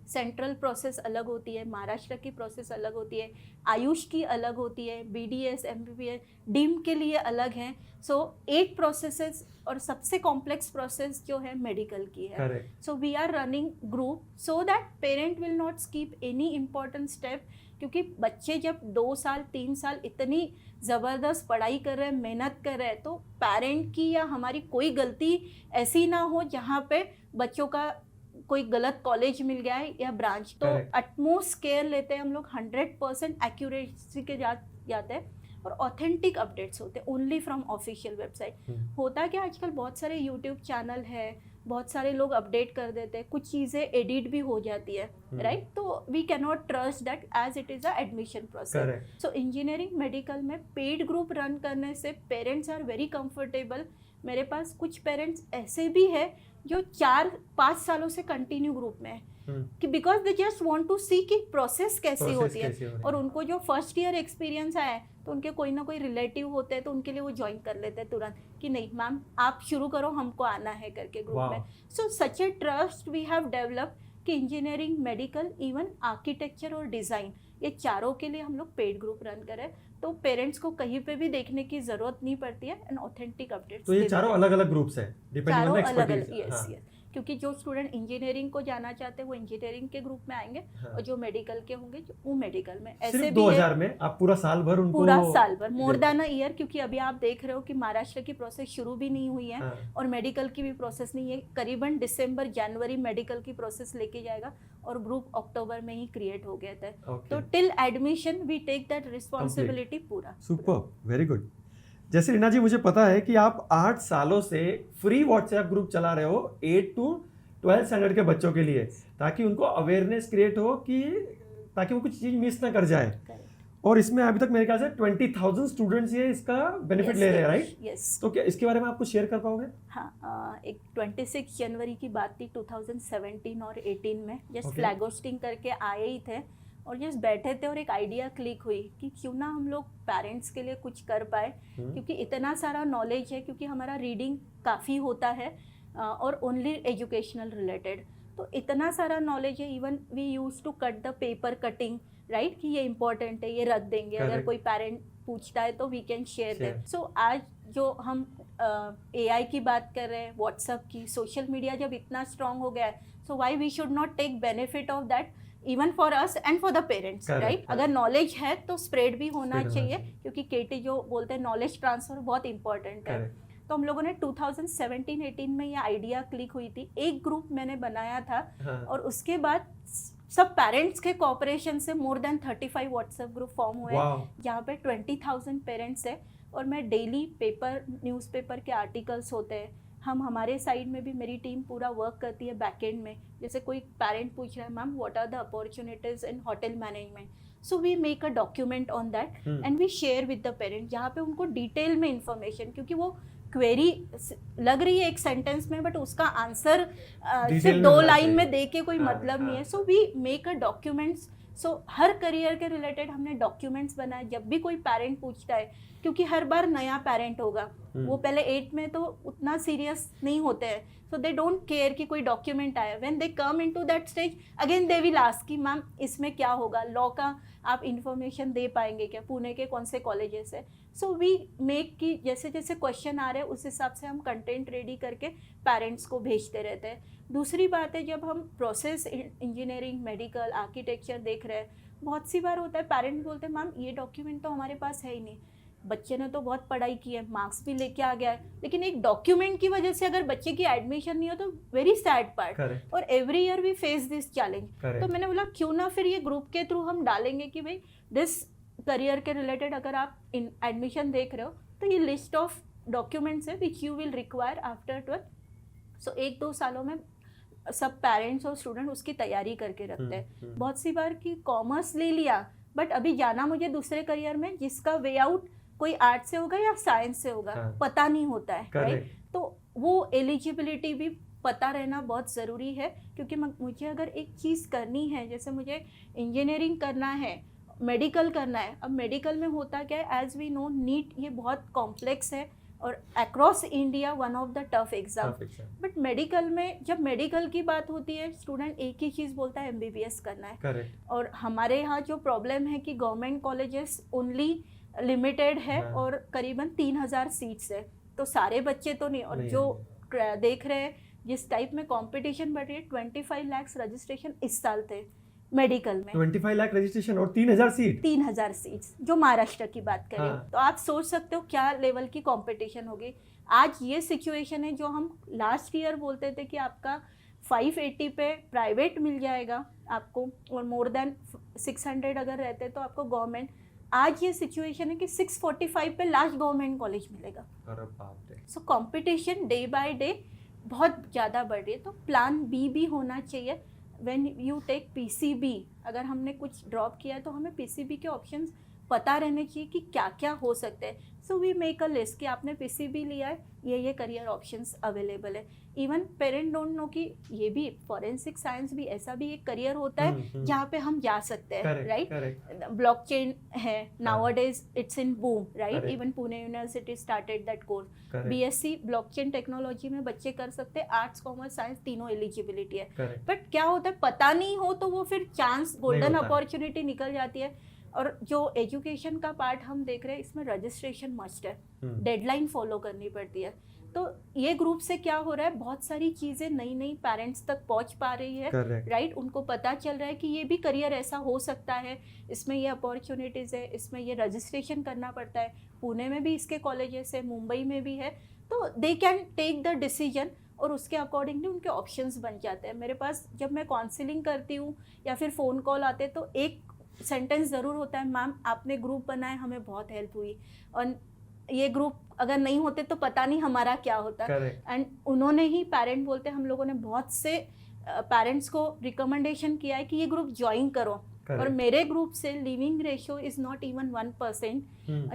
Central process अलग होती है, महाराष्ट्र की प्रोसेस अलग होती है, आयुष की अलग होती है, BDS MBBS डीम के लिए अलग हैं। सो 8 प्रोसेसेस और सबसे कॉम्प्लेक्स प्रोसेस जो है मेडिकल की है। So we are running group so that parent will not skip any important step. क्योंकि बच्चे जब 2 साल 3 साल इतनी ज़बरदस्त पढ़ाई कर रहे हैं, मेहनत कर रहे हैं, तो पेरेंट की या हमारी कोई गलती ऐसी ना हो जहाँ पे बच्चों का कोई गलत कॉलेज मिल गया है या ब्रांच। तो अटमोस्ट केयर लेते हैं हम लोग, 100% एक्यूरेसी के जाते हैं और ऑथेंटिक अपडेट्स होते हैं ओनली फ्रॉम ऑफिशियल वेबसाइट। होता क्या आजकल बहुत सारे यूट्यूब चैनल है, बहुत सारे लोग अपडेट कर देते हैं, कुछ चीज़ें एडिट भी हो जाती है, राइट। तो we can not trust that as it is a admission process. So engineering medical में पेड ग्रुप रन करने से पेरेंट्स आर वेरी कंफर्टेबल। मेरे पास कुछ पेरेंट्स ऐसे भी है जो 4-5 सालों से कंटिन्यू ग्रुप में है कि because they just want to see कि प्रोसेस कैसी होती है। और उनको जो फर्स्ट ईयर एक्सपीरियंस आया है तो उनके कोई ना कोई रिलेटिव होते हैं, तो उनके लिए वो ज्वाइन कर लेते हैं तुरंत कि नहीं मैम आप शुरू करो, हमको आना है करके ग्रुप में। सो सच a trust we have develop कि इंजीनियरिंग मेडिकल इवन आर्किटेक्चर और डिज़ाइन ये चारों के लिए हम लोग पेड ग्रुप रन करें, तो पेरेंट्स को कहीं पे भी देखने की जरूरत नहीं पड़ती है एंड ऑथेंटिक अपडेट्स। तो ये चारों अलग अलग ग्रुप्स हैं, चारों अलग अलग, यस यस। क्योंकि जो स्टूडेंट इंजीनियरिंग को जाना चाहते हैं वो इंजीनियरिंग के ग्रुप में आएंगे, और जो मेडिकल के होंगे वो मेडिकल में। ऐसे भी 2000 में आप पूरा साल भर उनको, पूरा साल भर मोर देन अ ईयर। क्योंकि अभी आप देख रहे हो कि महाराष्ट्र की प्रोसेस शुरू भी नहीं हुई है और मेडिकल की भी प्रोसेस नहीं है। करीबन दिसंबर जनवरी मेडिकल की प्रोसेस लेके जाएगा और ग्रुप अक्टूबर में ही क्रिएट हो गया था। तो till admission we take that responsibility पूरा। Super, very good. जैसे रीना जी मुझे पता है कि आप 8 सालों से फ्री व्हाट्सएप ग्रुप चला रहे हो 8 to 12 स्टैंडर्ड के बच्चों के लिए, ताकि उनको अवेयरनेस क्रिएट हो कि ताकि वो कुछ चीज़ मिस ना कर जाए। और इसमें अभी तक मेरे ख्याल से 20,000 स्टूडेंट्स ये इसका बेनिफिट ले रहे हैं, राइट? यस। तो क्या इसके बारे में आप कुछ शेयर कर पाओगे? हाँ, एक 26 जनवरी की बात थी 2017 और 18 में। जस्ट फ्लैग होस्टिंग करके आए ही थे और जस्ट बैठे थे और एक आइडिया क्लिक हुई कि क्यों ना हम लोग पेरेंट्स के लिए कुछ कर पाए। क्योंकि इतना सारा नॉलेज है, क्योंकि हमारा रीडिंग काफ़ी होता है और ओनली एजुकेशनल रिलेटेड, तो इतना सारा नॉलेज है। Even we use to cut the paper cutting, right, कि ये इंपॉर्टेंट है, ये रख देंगे। अगर कोई पेरेंट पूछता है तो वी कैन शेयर दैट। सो आज जो हम AI की बात कर रहे हैं, व्हाट्सएप की, सोशल मीडिया जब इतना स्ट्रांग हो गया है, so why we should not take benefit of that even for us and for the parents, right. अगर नॉलेज है तो स्प्रेड भी होना चाहिए, क्योंकि केटी जो बोलते हैं नॉलेज ट्रांसफर बहुत इंपॉर्टेंट है। तो हम लोगों ने 2017-18 में ये आइडिया क्लिक हुई थी, एक ग्रुप मैंने बनाया था और उसके बाद सब पेरेंट्स के कोऑपरेशन से more than 35 WhatsApp group form हुए, जहाँ पे 20,000 पेरेंट्स है। और मैं डेली पेपर, न्यूज़पेपर के आर्टिकल्स होते हैं, हम हमारे साइड में भी मेरी टीम पूरा वर्क करती है बैकएंड में। जैसे कोई पेरेंट पूछ रहा है ma'am what are the opportunities in hotel management, so we make a document on that and we share with the parent, जहाँ पे उनको डिटेल में इंफॉर्मेशन, क्योंकि वो क्वेरी लग रही है एक सेंटेंस में बट उसका आंसर सिर्फ 2 लाइन में दे के कोई मतलब नहीं है। So we make a documents so हर करियर के रिलेटेड हमने डॉक्यूमेंट्स बनाए। जब भी कोई पेरेंट पूछता है, क्योंकि हर बार नया पेरेंट होगा, वो पहले 8 में तो उतना सीरियस नहीं होते हैं, सो दे डोंट केयर कि कोई डॉक्यूमेंट आया। When they come into that stage again they will ask कि मैम इसमें क्या होगा, लॉ का आप इन्फॉर्मेशन दे पाएंगे क्या, पुणे के कौन से कॉलेजेस है। सो वी मेक कि जैसे जैसे क्वेश्चन आ रहे हैं उस हिसाब से हम कंटेंट रेडी करके पेरेंट्स को भेजते रहते हैं। दूसरी बात है, जब हम प्रोसेस इंजीनियरिंग, मेडिकल, आर्किटेक्चर देख रहे हैं, बहुत सी बार होता है पेरेंट्स बोलते हैं मैम ये डॉक्यूमेंट तो हमारे पास है ही नहीं, बच्चे ने तो बहुत पढ़ाई की है, मार्क्स भी लेके आ गया है, लेकिन एक डॉक्यूमेंट की वजह से अगर बच्चे की एडमिशन नहीं हो तो वेरी सैड पार्ट। और every year we face this challenge. तो मैंने बोला क्यों ना फिर ये ग्रुप के थ्रू हम डालेंगे कि भाई दिस करियर के रिलेटेड अगर आप एडमिशन देख रहे हो तो ये लिस्ट ऑफ डॉक्यूमेंट्स है which you will require after 12। सो 1-2 सालों में सब पेरेंट्स और स्टूडेंट उसकी तैयारी करके रखते हैं। बहुत सी बार कि कॉमर्स ले लिया बट अभी जाना मुझे दूसरे करियर में जिसका वे आउट कोई आर्ट से होगा या साइंस से होगा, पता नहीं होता है, राइट। तो वो एलिजिबिलिटी भी पता रहना बहुत ज़रूरी है, क्योंकि मुझे अगर एक चीज़ करनी है, जैसे मुझे इंजीनियरिंग करना है, मेडिकल करना है। अब मेडिकल में होता क्या है, एज वी नो नीट ये बहुत कॉम्प्लेक्स है और across India one of the tough exam. But medical में जब मेडिकल की बात होती है, स्टूडेंट एक ही चीज़ बोलता है MBBS करना है। Correct. और हमारे यहाँ जो प्रॉब्लम है कि गवर्नमेंट कॉलेजेस ओनली लिमिटेड है और करीबन 3000 सीट्स है, तो सारे बच्चे तो नहीं। और जो देख रहे हैं जिस टाइप में कंपटीशन बढ़ रही है, 25 लाख रजिस्ट्रेशन इस साल थे मेडिकल में। 25 लाख रजिस्ट्रेशन और 3000 सीट्स जो महाराष्ट्र की बात करें। हाँ। तो आप सोच सकते हो क्या लेवल की कंपटीशन होगी। आज ये सिचुएशन है जो हम लास्ट ईयर बोलते थे कि आपका 580 पे प्राइवेट मिल जाएगा आपको और मोर देन 600 अगर रहते तो आपको गवर्नमेंट। आज ये सिचुएशन है कि 645 पे लास्ट गवर्नमेंट कॉलेज मिलेगा। अरे बाप रे। So competition day by day बहुत ज़्यादा बढ़ रही है। तो प्लान बी भी होना चाहिए। व्हेन यू टेक PCB, अगर हमने कुछ ड्रॉप किया है तो हमें PCB के ऑप्शंस पता रहने चाहिए कि क्या क्या हो सकते हैं। So we make a list कि आपने PCB लिया है, ये करियर ऑप्शंस अवेलेबल है। इवन पेरेंट डोंट नो कि ये भी फॉरेंसिक साइंस भी ऐसा भी एक करियर होता है जहाँ पे हम जा सकते हैं, राइट। ब्लॉकचेन है nowadays, it's in boom, right. Even Pune university started that course. BSc blockchain technology में बच्चे कर सकते हैं, आर्ट्स कॉमर्स साइंस तीनों एलिजिबिलिटी है। बट क्या होता है पता नहीं हो तो वो फिर चांस गोल्डन अपॉर्चुनिटी निकल जाती है। और जो एजुकेशन का पार्ट हम देख रहे हैं इसमें रजिस्ट्रेशन मस्ट है, डेडलाइन फॉलो करनी पड़ती है। तो ये ग्रुप से क्या हो रहा है, बहुत सारी चीज़ें नई नई पेरेंट्स तक पहुंच पा रही है, राइट। उनको पता चल रहा है कि ये भी करियर ऐसा हो सकता है, इसमें ये अपॉर्चुनिटीज़ है, इसमें ये रजिस्ट्रेशन करना पड़ता है। पुणे में भी इसके कॉलेजेस है, मुंबई में भी है, तो they can take the decision और उसके अकॉर्डिंगली उनके ऑप्शंस बन जाते हैं। मेरे पास जब मैं काउंसलिंग करती हूँ या फिर फ़ोन कॉल आते तो एक सेंटेंस ज़रूर होता है, मैम आपने ग्रुप बनाए हमें बहुत हेल्प हुई, और ये ग्रुप अगर नहीं होते तो पता नहीं हमारा क्या होता। एंड उन्होंने ही पेरेंट बोलते हैं, हम लोगों ने बहुत से पेरेंट्स को रिकमेंडेशन किया है कि ये ग्रुप ज्वाइन करो। और मेरे ग्रुप से leaving ratio is not even 1%,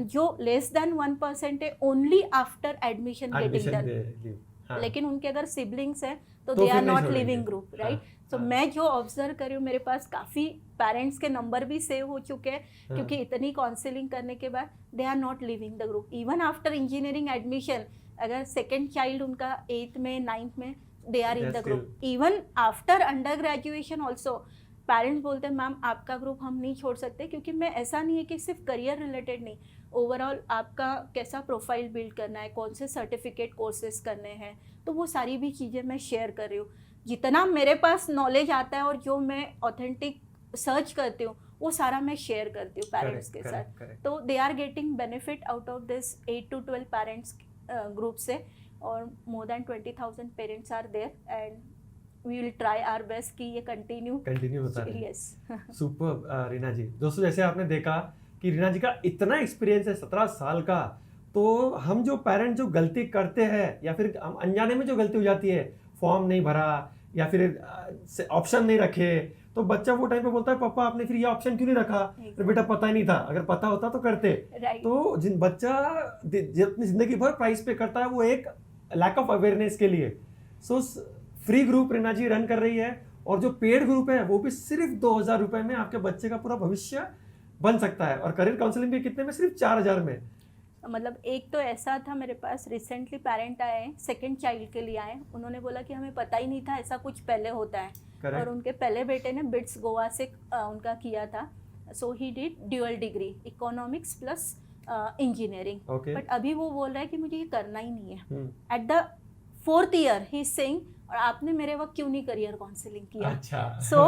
जो लेस देन 1% है only after admission getting done. लेकिन उनके अगर सिबलिंग्स हैं तो they are not leaving group, right. तो मैं जो ऑब्जर्व कर रही हूँ, मेरे पास काफ़ी पेरेंट्स के नंबर भी सेव हो चुके हैं, क्योंकि इतनी काउंसलिंग करने के बाद they are not leaving the group. Even after engineering admission, अगर सेकेंड चाइल्ड उनका 8th में 9th में, they are in the group. Even after under graduation also parents बोलते हैं मैम आपका ग्रुप हम नहीं छोड़ सकते, क्योंकि मैं ऐसा नहीं है कि सिर्फ करियर रिलेटेड नहीं, ओवरऑल आपका कैसा प्रोफाइल बिल्ड करना है, कौन से सर्टिफिकेट कोर्सेज करने हैं, तो वो सारी भी चीज़ें मैं शेयर कर रही हूँ। जितना मेरे पास नॉलेज आता है और जो मैं ऑथेंटिक सर्च करती हूँ वो सारा मैं शेयर करती हूँ पेरेंट्स के साथ। तो they are getting benefit out of this 8 to 12 parents group से, और more than 20,000 parents are there and we will try our best कि ये कंटिन्यू होता रहे। Yes super Reena ji. दोस्तों जैसे आपने देखा कि रीना जी का इतना एक्सपीरियंस है 17 साल का, तो हम जो पेरेंट जो गलती करते हैं या फिर हम अनजाने में जो गलती हो जाती है, फॉर्म नहीं भरा या फिर ऑप्शन नहीं रखे, तो बच्चा वो टाइम पे बोलता है पापा आपने फिर ये ऑप्शन क्यों नहीं रखा, तो बेटा पता ही नहीं था, अगर पता होता तो करते। तो जिन बच्चा जितनी जिंदगी भर प्राइस पे करता है वो एक लैक ऑफ अवेयरनेस के लिए। सो फ्री ग्रुप रीना जी रन कर रही है, और जो पेड ग्रुप है वो भी सिर्फ 2,000 रुपए में आपके बच्चे का पूरा भविष्य बन सकता है, और करियर काउंसलिंग भी कितने में, सिर्फ 4,000 में। मतलब एक तो ऐसा था मेरे पास, रिसेंटली पेरेंट आए हैं, सेकंड चाइल्ड के लिए आए, उन्होंने बोला कि हमें पता ही नहीं था ऐसा कुछ पहले होता है। Correct. और उनके पहले बेटे ने बिट्स गोवा से उनका किया था, so he did dual degree, economics plus engineering. Okay. But अभी वो बोल रहा है कि मुझे ये करना ही नहीं है। At the 4th year he is saying, और आपने मेरे वक्त क्यों नहीं करियर काउंसलिंग किया? अच्छा। सो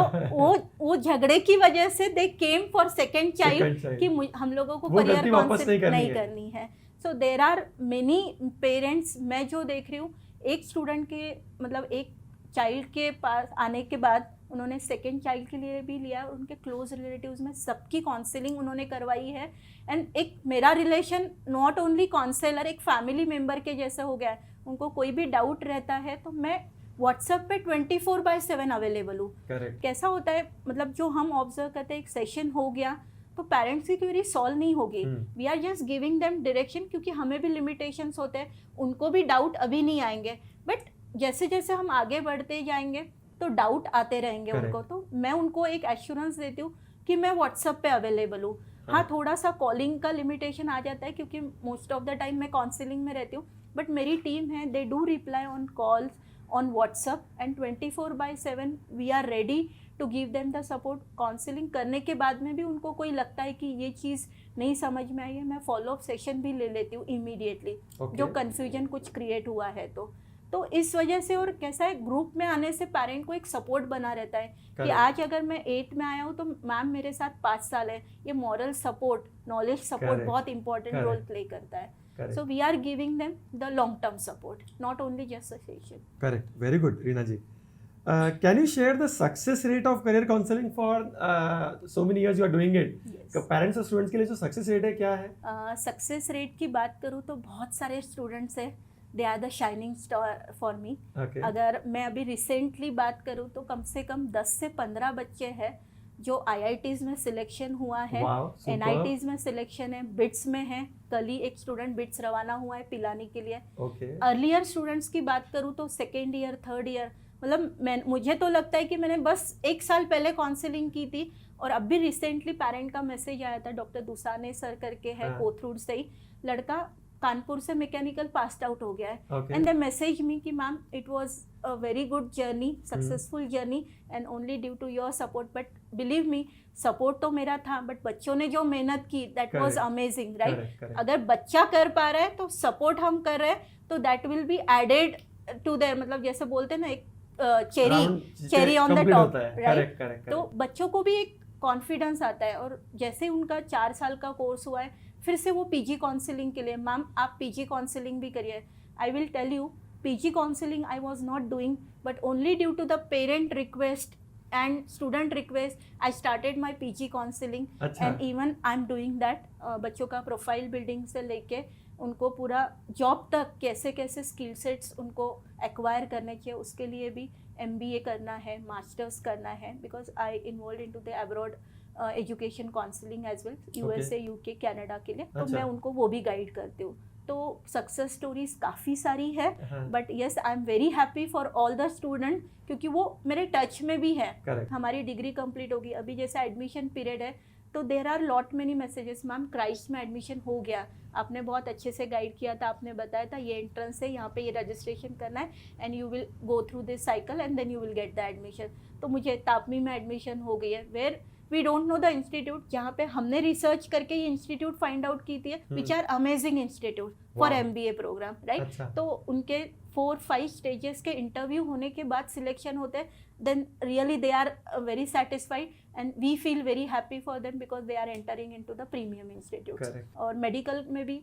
वो झगड़े की वजह से they came for second child कि हम लोगों को करियर काउंसलिंग नहीं करनी है। So there are many parents, मैं जो देख रही हूँ, एक स्टूडेंट के मतलब एक चाइल्ड के पास आने के बाद उन्होंने सेकंड चाइल्ड के लिए भी लिया, उनके क्लोज रिलेटिव्स में सबकी काउंसलिंग उन्होंने करवाई है। एंड एक मेरा रिलेशन नॉट ओनली काउंसलर, एक फैमिली मेम्बर के जैसे हो गया है। उनको कोई भी डाउट रहता है तो मैं व्हाट्सएप पे 24/7 अवेलेबल हूँ। कैसा होता है, मतलब जो हम ऑब्जर्व करते हैं, एक सेशन हो गया तो पेरेंट्स की क्वेरी सॉल्व नहीं होगी, we are just giving them direction, क्योंकि हमें भी लिमिटेशंस होते हैं, उनको भी डाउट अभी नहीं आएंगे, बट जैसे जैसे हम आगे बढ़ते जाएंगे तो डाउट आते रहेंगे उनको। तो मैं उनको एक एश्योरेंस देती हूँ कि मैं व्हाट्सएप पे अवेलेबल हूँ। हाँ, थोड़ा सा कॉलिंग का लिमिटेशन आ जाता है क्योंकि मोस्ट ऑफ द टाइम मैं काउंसलिंग में रहती हूँ, बट मेरी टीम है, they do reply on calls on WhatsApp and 24/7 we are ready to give them the support। Counselling करने के बाद में भी उनको कोई लगता है कि ये चीज़ नहीं समझ में आई है, मैं फॉलो अप सेशन भी ले लेती हूँ इमीडिएटली। जो कन्फ्यूजन कुछ क्रिएट हुआ है तो इस वजह से, और कैसा है, ग्रुप में आने से पेरेंट को एक सपोर्ट बना रहता है कि आज अगर मैं 8th में आया हूँ तो मैम मेरे साथ 5 साल है। ये मॉरल सपोर्ट, नॉलेज सपोर्ट बहुत इंपॉर्टेंट रोल प्ले करता है। So we are giving them the long-term support, not only just a session. Correct. Very good, Reena ji. Can you share the success rate of career counseling for so many years you are doing it? Yes. Parents और students के लिए जो success rate है क्या है? Success rate की बात करूँ तो बहुत सारे students हैं, they are the shining star for me. Okay. अगर मैं अभी recently बात करूँ तो कम से कम 10 से 15 बच्चे हैं जो IITs में सिलेक्शन हुआ है, NITs में सिलेक्शन है, बिट्स में है। कल ही एक स्टूडेंट बिट्स रवाना हुआ है पिलानी के लिए। अर्लियर स्टूडेंट्स की बात करूँ तो 2nd ईयर 3rd ईयर, मतलब मुझे तो लगता है कि मैंने बस 1 साल पहले काउंसलिंग की थी। और अभी रिसेंटली पेरेंट का मैसेज आया था, डॉक्टर दुसाने सर करके है, कोथरूड से ही, लड़का कानपुर से मैकेनिकल पास्ड आउट हो गया है। एंड दे मैसेज मी कि ma'am it was a very good journey, successful journey and only due to your support. But believe me, support तो मेरा था, बट बच्चों ने जो मेहनत की दैट वाज अमेजिंग, राइट? अगर बच्चा कर पा रहा है तो सपोर्ट हम कर रहे हैं, तो that will be added to their, मतलब जैसे बोलते हैं ना, एक cherry on the top, right? तो बच्चों को भी एक कॉन्फिडेंस आता है। और जैसे उनका 4 साल का कोर्स हुआ है, फिर से वो पीजी काउंसलिंग के लिए, मैम आप पीजी काउंसलिंग भी करिए। I will tell you, PG counselling I was not doing, but only due to the parent request and student request I started my PG counselling. And even I am doing that. बच्चों का प्रोफाइल बिल्डिंग से लेके उनको पूरा जॉब तक कैसे कैसे स्किल सेट्स उनको एक्वायर करने चाहिए, उसके लिए भी MBA करना है, मास्टर्स करना है, because I involve in to the abroad education counselling as well, USA UK Canada के लिए। तो मैं उनको वो भी गाइड करती हूँ। तो सक्सेस स्टोरीज काफ़ी सारी है, but yes I am very happy for all the student, क्योंकि वो मेरे टच में भी है। हमारी डिग्री कंप्लीट होगी, अभी जैसे एडमिशन पीरियड है तो there are lot many messages, ma'am Christ में एडमिशन हो गया, आपने बहुत अच्छे से गाइड किया था, आपने बताया था ये एंट्रेंस है, यहाँ पे ये रजिस्ट्रेशन करना है and you will go through this cycle and then you will get the admission. तो मुझे तापमी में एडमिशन हो गई है, where we don't know the institute, जहाँ पे हमने रिसर्च करके ये इंस्टीट्यूट फाइंड आउट की थी, which are amazing institute for MBA program, right? तो उनके 4-5 स्टेजेस के इंटरव्यू होने के बाद सिलेक्शन होते हैं, then really they are very satisfied and we feel very happy for them because they are entering into the premium institute. और मेडिकल में भी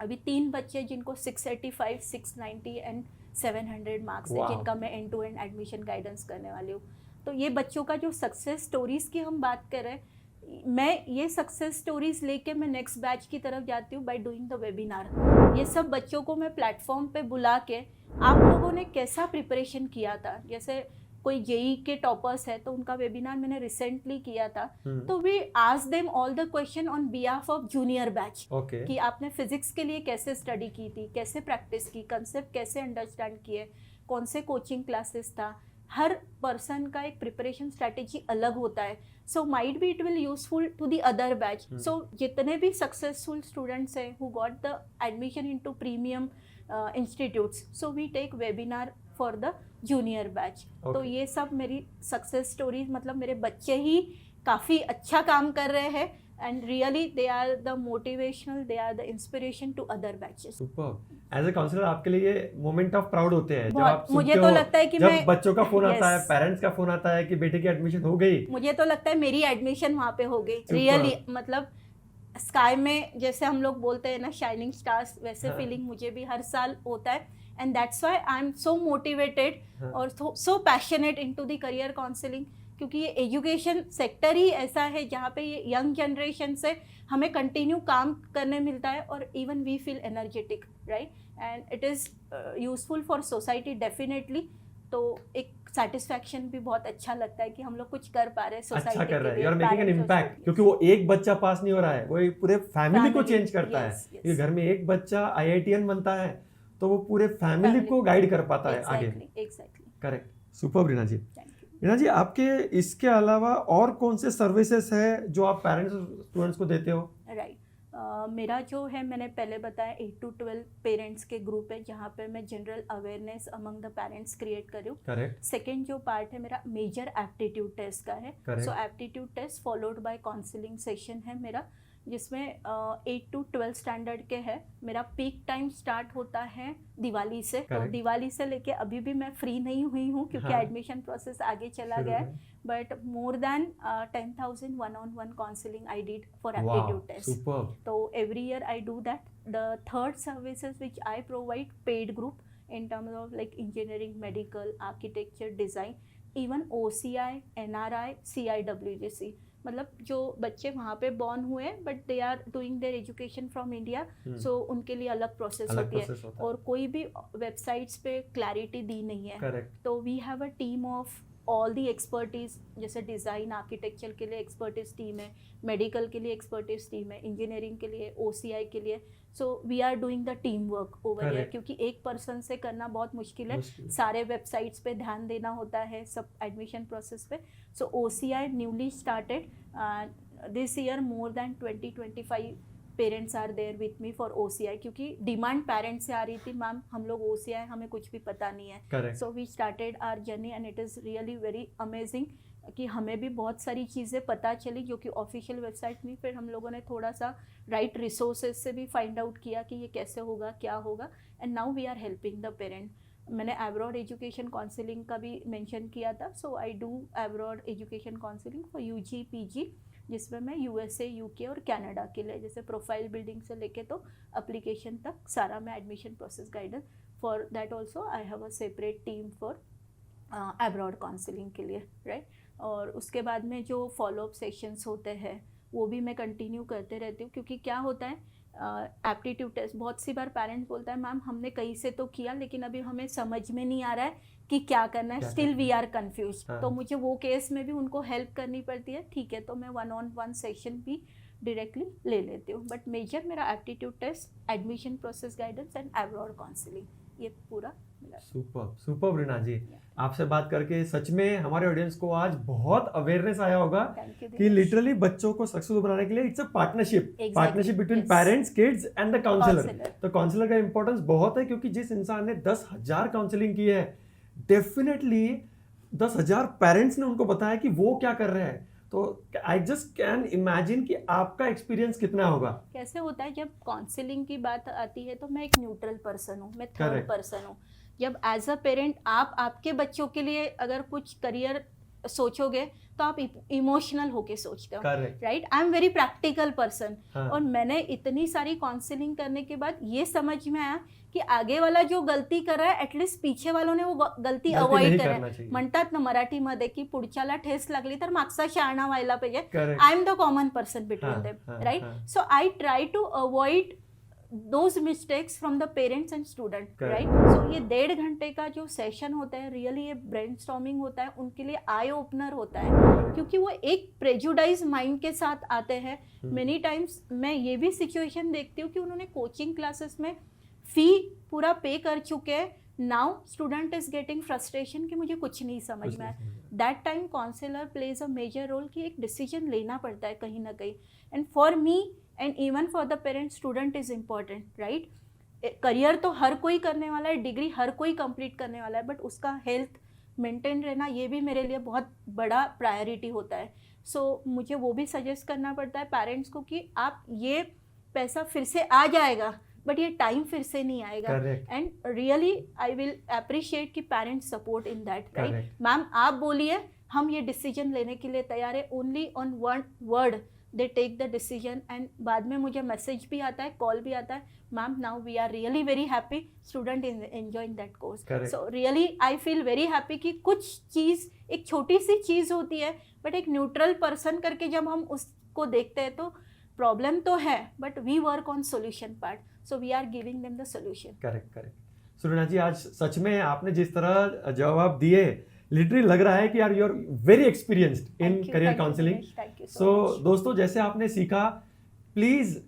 अभी 3 बच्चे जिनको 685, 690 एंड 700 मार्क्स है, जिनका मैं end to end admission guidance करने वाली हूँ। तो ये बच्चों का जो सक्सेस स्टोरीज की हम बात कर रहे हैं, मैं ये सक्सेस स्टोरीज लेके मैं नेक्स्ट बैच की तरफ जाती हूँ बाय डूइंग द वेबिनार। ये सब बच्चों को मैं प्लेटफॉर्म पे बुला के, आप लोगों ने कैसा प्रिपरेशन किया था, जैसे कोई JEE के टॉपर्स है तो उनका वेबिनार मैंने रिसेंटली किया था, तो we ask them all the question on behalf of junior batch, कि आपने फिजिक्स के लिए कैसे स्टडी की थी, कैसे प्रैक्टिस की, कंसेप्ट कैसे अंडरस्टैंड किए, कौन से कोचिंग क्लासेस था, हर पर्सन का एक प्रिपरेशन स्ट्रैटेजी अलग होता है, so might be it will useful to the other batch. So जितने भी सक्सेसफुल स्टूडेंट्स हैं who got the admission into premium institutes, so we take webinar for the junior batch. तो ये सब मेरी सक्सेस स्टोरीज, मतलब मेरे बच्चे ही काफ़ी अच्छा काम कर रहे हैं and really they are the motivational, they are the inspiration to other batches. Super. As a counselor आपके लिए मोमेंट ऑफ प्राउड होते हैं जब आप मुझे सुनते तो हो, लगता है कि जब मैं बच्चों का फोन आता है, पेरेंट्स का फोन आता है कि बेटे की एडमिशन हो गई, मुझे तो लगता है मेरी एडमिशन वहाँ पे हो गई रियली। मतलब स्काई में जैसे हम लोग बोलते हैं ना शाइनिंग स्टार्स, वैसे फीलिंग मुझे भी हर साल होता है। And that's why I am so motivated और so passionate into the career counselling, क्योंकि ये एजुकेशन सेक्टर ही ऐसा है जहाँ पे ये यंग जनरेशन से हमें कंटिन्यू काम करने मिलता है और even we feel energetic, right, and it is useful for society definitely. तो एक सेटिस्फैक्शन भी बहुत अच्छा लगता है कि हम लोग कुछ कर पा रहे हैं सोसाइटी अच्छा कर रहे हैं, के यू आर लिए, मेकिंग एन parents इम्पैक्ट, और क्योंकि वो एक बच्चा पास नहीं हो रहा है, वो एक पूरे फैमिली को चेंज करता है। yes, ये घर में एक बच्चा IITian बनता है तो वो पूरे फैमिली को गाइड कर पाता है आगे। Exactly correct, super Reena ji. Thank you. Reena ji, आपके इसके अलावा और कौन से सर्विसेज है जो आप पेरेंट्स स्टूडेंट्स को देते हो? राइट, मेरा जो है मैंने पहले बताया 8 to 12 पेरेंट्स के ग्रुप है जहाँ पे मैं general awareness among the parents create कर रही हूँ। करेक्ट। सेकेंड जो पार्ट है मेरा मेजर एप्टीट्यूड टेस्ट का है। So aptitude test followed by counselling session है मेरा, जिसमें 8 to 12 स्टैंडर्ड के है। मेरा पीक टाइम स्टार्ट होता है दिवाली से, तो दिवाली से लेके अभी भी मैं फ्री नहीं हुई हूँ क्योंकि एडमिशन प्रोसेस आगे चला गया है, but more than 10,000 1-on-1 counselling I did for aptitude test. तो every year I do that. The third services which I provide paid group in terms of like engineering, medical, architecture, design, even OCI, NRI, CIWJC, मतलब जो बच्चे वहाँ पे बॉर्न हुए but they are doing their education from India, so उनके लिए अलग प्रोसेस होती है और कोई भी वेबसाइट्स पे क्लैरिटी दी नहीं है। Correct. तो we have a team of all the expertise, जैसे डिज़ाइन आर्किटेक्चर के लिए एक्सपर्टीज टीम है, मेडिकल के लिए एक्सपर्टीज टीम है, इंजीनियरिंग के लिए, OCI के लिए। So we are doing the team work over here, क्योंकि एक पर्सन से करना बहुत मुश्किल है, सारे वेबसाइट्स पे ध्यान देना होता है, सब एडमिशन प्रोसेस पे। So OCI newly started this year, more than 20-25 parents are there with me for OCI, क्योंकि डिमांड पेरेंट्स से आ रही थी, मैम हम लोग OCI हमें कुछ भी पता नहीं है। So we started our journey and it is really very amazing कि हमें भी बहुत सारी चीज़ें पता चली जो कि ऑफिशियल वेबसाइट में, फिर हम लोगों ने थोड़ा सा राइट रिसोर्सेज से भी फाइंड आउट किया कि ये कैसे होगा, क्या होगा, and now we are helping the parent. मैंने एब्रॉड एजुकेशन काउंसलिंग का भी मेंशन किया था, so I do abroad education counselling for UG PG, जिसमें मैं USA, UK और कनाडा के लिए, जैसे प्रोफाइल बिल्डिंग से लेके तो एप्लीकेशन तक सारा मैं admission process guidance, for that also I have a separate team for abroad counselling के लिए, राइट। और उसके बाद में जो फॉलोअप सेशंस होते हैं वो भी मैं कंटिन्यू करते रहती हूँ, क्योंकि क्या होता है एप्टीट्यूड टेस्ट, बहुत सी बार पेरेंट्स बोलता है मैम हमने कहीं से तो किया लेकिन अभी हमें समझ में नहीं आ रहा है कि क्या करना है, स्टिल वी आर कंफ्यूज। तो मुझे वो केस में भी उनको हेल्प करनी पड़ती है, ठीक है, तो मैं 1-on-1 सेशन भी डायरेक्टली ले लेती हूँ। बट मेजर मेरा aptitude test, admission process guidance and abroad counselling, ये पूरा मिला। सुपर रीना जी, आपसे बात करके सच में हमारे ऑडियंस को आज बहुत अवेयरनेस आया होगा कि लिटरली बच्चों को सक्सेसफुल बनाने के लिए it's a partnership between parents, kids and the counsellor. तो काउंसलर का इंपॉर्टेंस बहुत है, क्योंकि जिस इंसान ने 10,000 काउंसलिंग की है, डेफिनेटली 10,000 पेरेंट्स ने उनको बताया कि वो क्या कर रहे हैं। तो आई जस्ट कैन इमेजिन कि आपका एक्सपीरियंस कितना होगा। कैसे होता है, जब काउंसलिंग की बात आती है तो मैं एक न्यूट्रल पर्सन हूँ, मैं थर्ड पर्सन हूँ। जब एज अ पेरेंट आप आपके बच्चों के लिए अगर कुछ करियर सोचोगे तो आप इमोशनल होके सोचते हो, right. I am very practical person, और मैंने इतनी सारी काउंसलिंग करने के बाद ये समझ में आया कि आगे वाला जो गलती कर रहा है एटलीस्ट पीछे वालों ने वो गलती अवॉइड करा। म्हणतात ना मराठीमध्ये की पुढच्याला ठेस लागली तर मागचा शहाणा व्हायला पाहिजे। I am the common person between them, right. So I try to avoid those mistakes from the parents and student, right? So ये 1.5 घंटे का जो सेशन होता है रियली ये ब्रेनस्टॉर्मिंग होता है, उनके लिए आई ओपनर होता है, क्योंकि वो एक प्रेजुडाइज माइंड के साथ आते हैं। मेनी टाइम्स मैं ये भी सिचुएशन देखती हूँ कि उन्होंने कोचिंग क्लासेस में फी पूरा पे कर चुके हैं, now student is getting frustration कि मुझे कुछ नहीं समझ में आया। That time counsellor plays a major role कि एक डिसीजन लेना पड़ता है कहीं ना कहीं। And for me and even for the parents, student is important, right. Career तो हर कोई करने वाला है, डिग्री हर कोई कंप्लीट करने वाला है, बट उसका हेल्थ मेंटेन रहना ये भी मेरे लिए बहुत बड़ा प्रायोरिटी होता है। सो मुझे वो भी सजेस्ट करना पड़ता है पेरेंट्स को कि आप ये पैसा फिर से आ जाएगा, बट ये टाइम फिर से नहीं आएगा। And really I will appreciate कि parents support in that, right. Ma'am आप बोलिए, हम ये डिसीजन लेने के लिए तैयार है, only on one word they take the decision. And बाद में मुझे मैसेज भी आता है, कॉल भी आता है, ma'am now we are really very happy, student is enjoying that course. So really I feel very happy कि कुछ चीज़, एक छोटी सी चीज़ होती है, बट एक न्यूट्रल पर्सन करके जब हम उसको देखते हैं तो प्रॉब्लम तो है, but we work on solution part, so we are giving them the solution. Correct. Surina ji, आज सच में आपने जिस तरह जवाब दिए, लिटरली लग रहा है कि यार you are very experienced in career counselling. So दोस्तों, जैसे आपने सीखा, प्लीज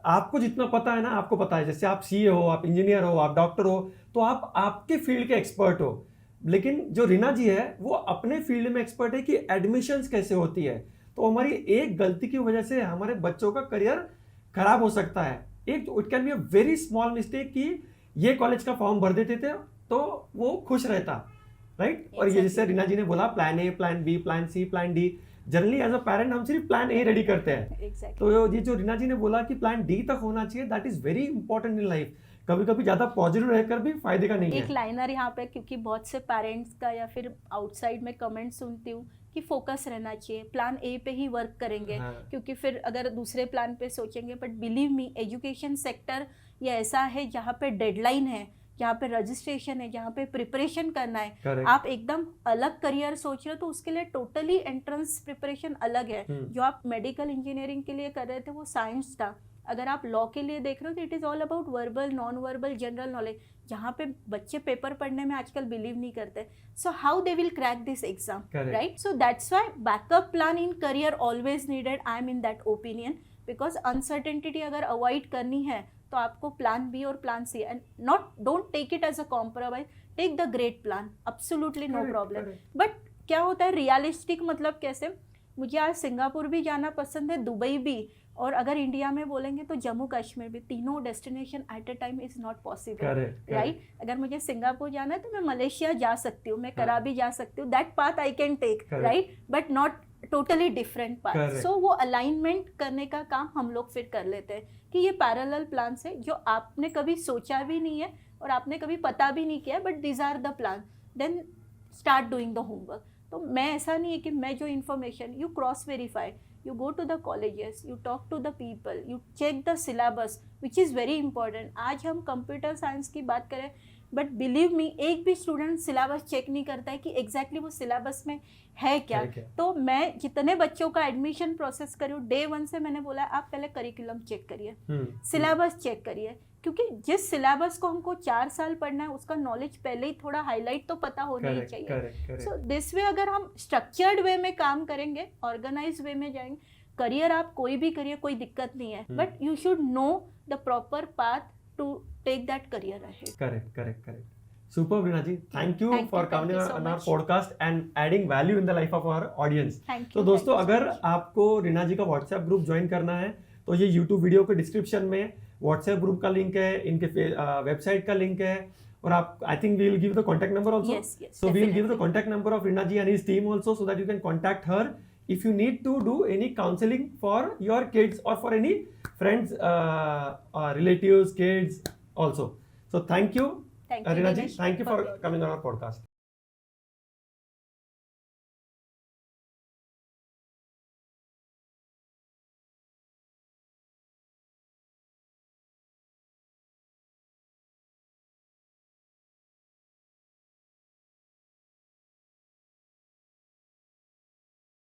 आपको जितना पता है ना, आपको पता है, जैसे आप सीए हो, आप इंजीनियर हो, आप डॉक्टर हो, तो आप आपके फील्ड के एक्सपर्ट हो। लेकिन जो रीना जी है वो अपने फील्ड में एक्सपर्ट है कि एडमिशंस कैसे होती है। तो हमारी एक गलती की वजह से हमारे बच्चों का करियर खराब हो सकता है। एक it can be a very small mistake कि ये कॉलेज का फॉर्म भर देते थे तो वो खुश रहता, राइट। और ये जैसे रीना जी ने बोला, plan A, plan B, plan C, plan D. Generally as a parent हम सिर्फ प्लान ए रेडी करते हैं। तो ये जो रीना जी ने बोला कि प्लान डी तक होना चाहिए, that is very important in life. कभी कभी ज्यादा पॉजिटिव रहकर भी फायदे का नहीं है। एक लाइनर यहाँ पे, क्योंकि बहुत से पेरेंट्स का या फिर आउटसाइड में कमेंट सुनती हूँ कि फोकस रहना चाहिए, प्लान ए पे ही वर्क करेंगे, क्योंकि फिर अगर दूसरे प्लान पे सोचेंगे। But believe me, education sector ये ऐसा है जहाँ पे डेडलाइन है, जहाँ पे रजिस्ट्रेशन है, जहाँ पे प्रिपरेशन करना है। Correct. आप एकदम अलग करियर सोच रहे हो तो उसके लिए टोटली एंट्रेंस प्रिपरेशन अलग है। जो आप मेडिकल इंजीनियरिंग के लिए कर रहे थे वो साइंस था। अगर आप लॉ के लिए देख रहे हो तो it is all about verbal, non verbal, general knowledge, जहाँ पे बच्चे पेपर पढ़ने में आजकल बिलीव नहीं करते। So how they will crack this exam, right. So that's why backup plan in career always needed, I am in that opinion. Because uncertainty अगर अवॉइड करनी है तो आपको प्लान बी और plan C, and not, don't take it as a compromise, take the great plan, absolutely no problem. But क्या होता है रियलिस्टिक, मतलब कैसे, मुझे आज सिंगापुर भी जाना पसंद है, दुबई भी, और अगर इंडिया में बोलेंगे तो जम्मू कश्मीर भी। तीनों destination eight a time is not possible, right. अगर मुझे सिंगापुर जाना है तो मैं मलेशिया जा सकती हूँ, मैं कराबी जा सकती हूँ, that path I can take, right, but not totally different path. So वो अलाइनमेंट करने का काम हम लोग फिर कर लेते हैं कि ये पैरेलल प्लान है जो आपने कभी सोचा भी नहीं है और आपने कभी पता भी नहीं किया, but these are the plan, then start doing the homework. तो मैं, ऐसा नहीं है कि मैं जो information, you cross verify, you go to the colleges, you talk to the people, you check the syllabus, which is very important. आज हम कंप्यूटर साइंस की बात करें, बट बिलीव मी, एक भी स्टूडेंट सिलेबस चेक नहीं करता है कि एग्जैक्टली वो सिलेबस में है क्या। तो मैं जितने बच्चों का एडमिशन प्रोसेस करी हूँ, डे 1 से मैंने बोला आप पहले करिकुलम चेक करिए, सिलेबस चेक करिए, क्योंकि जिस सिलेबस को हमको 4 साल पढ़ना है उसका नॉलेज पहले ही थोड़ा हाईलाइट तो पता होना ही चाहिए। सो दिस वे अगर हम स्ट्रक्चर्ड वे में काम करेंगे, ऑर्गेनाइज वे में जाएंगे, करियर आप कोई भी करिए, कोई दिक्कत नहीं है, but you should know the proper path to take that career ahead. Correct. Superb, Reena ji. Thank you for coming on our podcast and adding value in the life of our audience. तो दोस्तों, अगर आपको रीना जी का व्हाट्सएप ग्रुप ज्वाइन करना है तो ये YouTube वीडियो के डिस्क्रिप्शन में व्हाट्सएप ग्रुप का लिंक है, इनके वेबसाइट का लिंक है, और आप, I think we will give the contact number also. So we will give the contact number of Reena ji and his team also, so that you can contact her if you need to do any counseling for your kids or for any friends, relatives, kids also. So thank you, Reena ji. Thank you for coming on our podcast.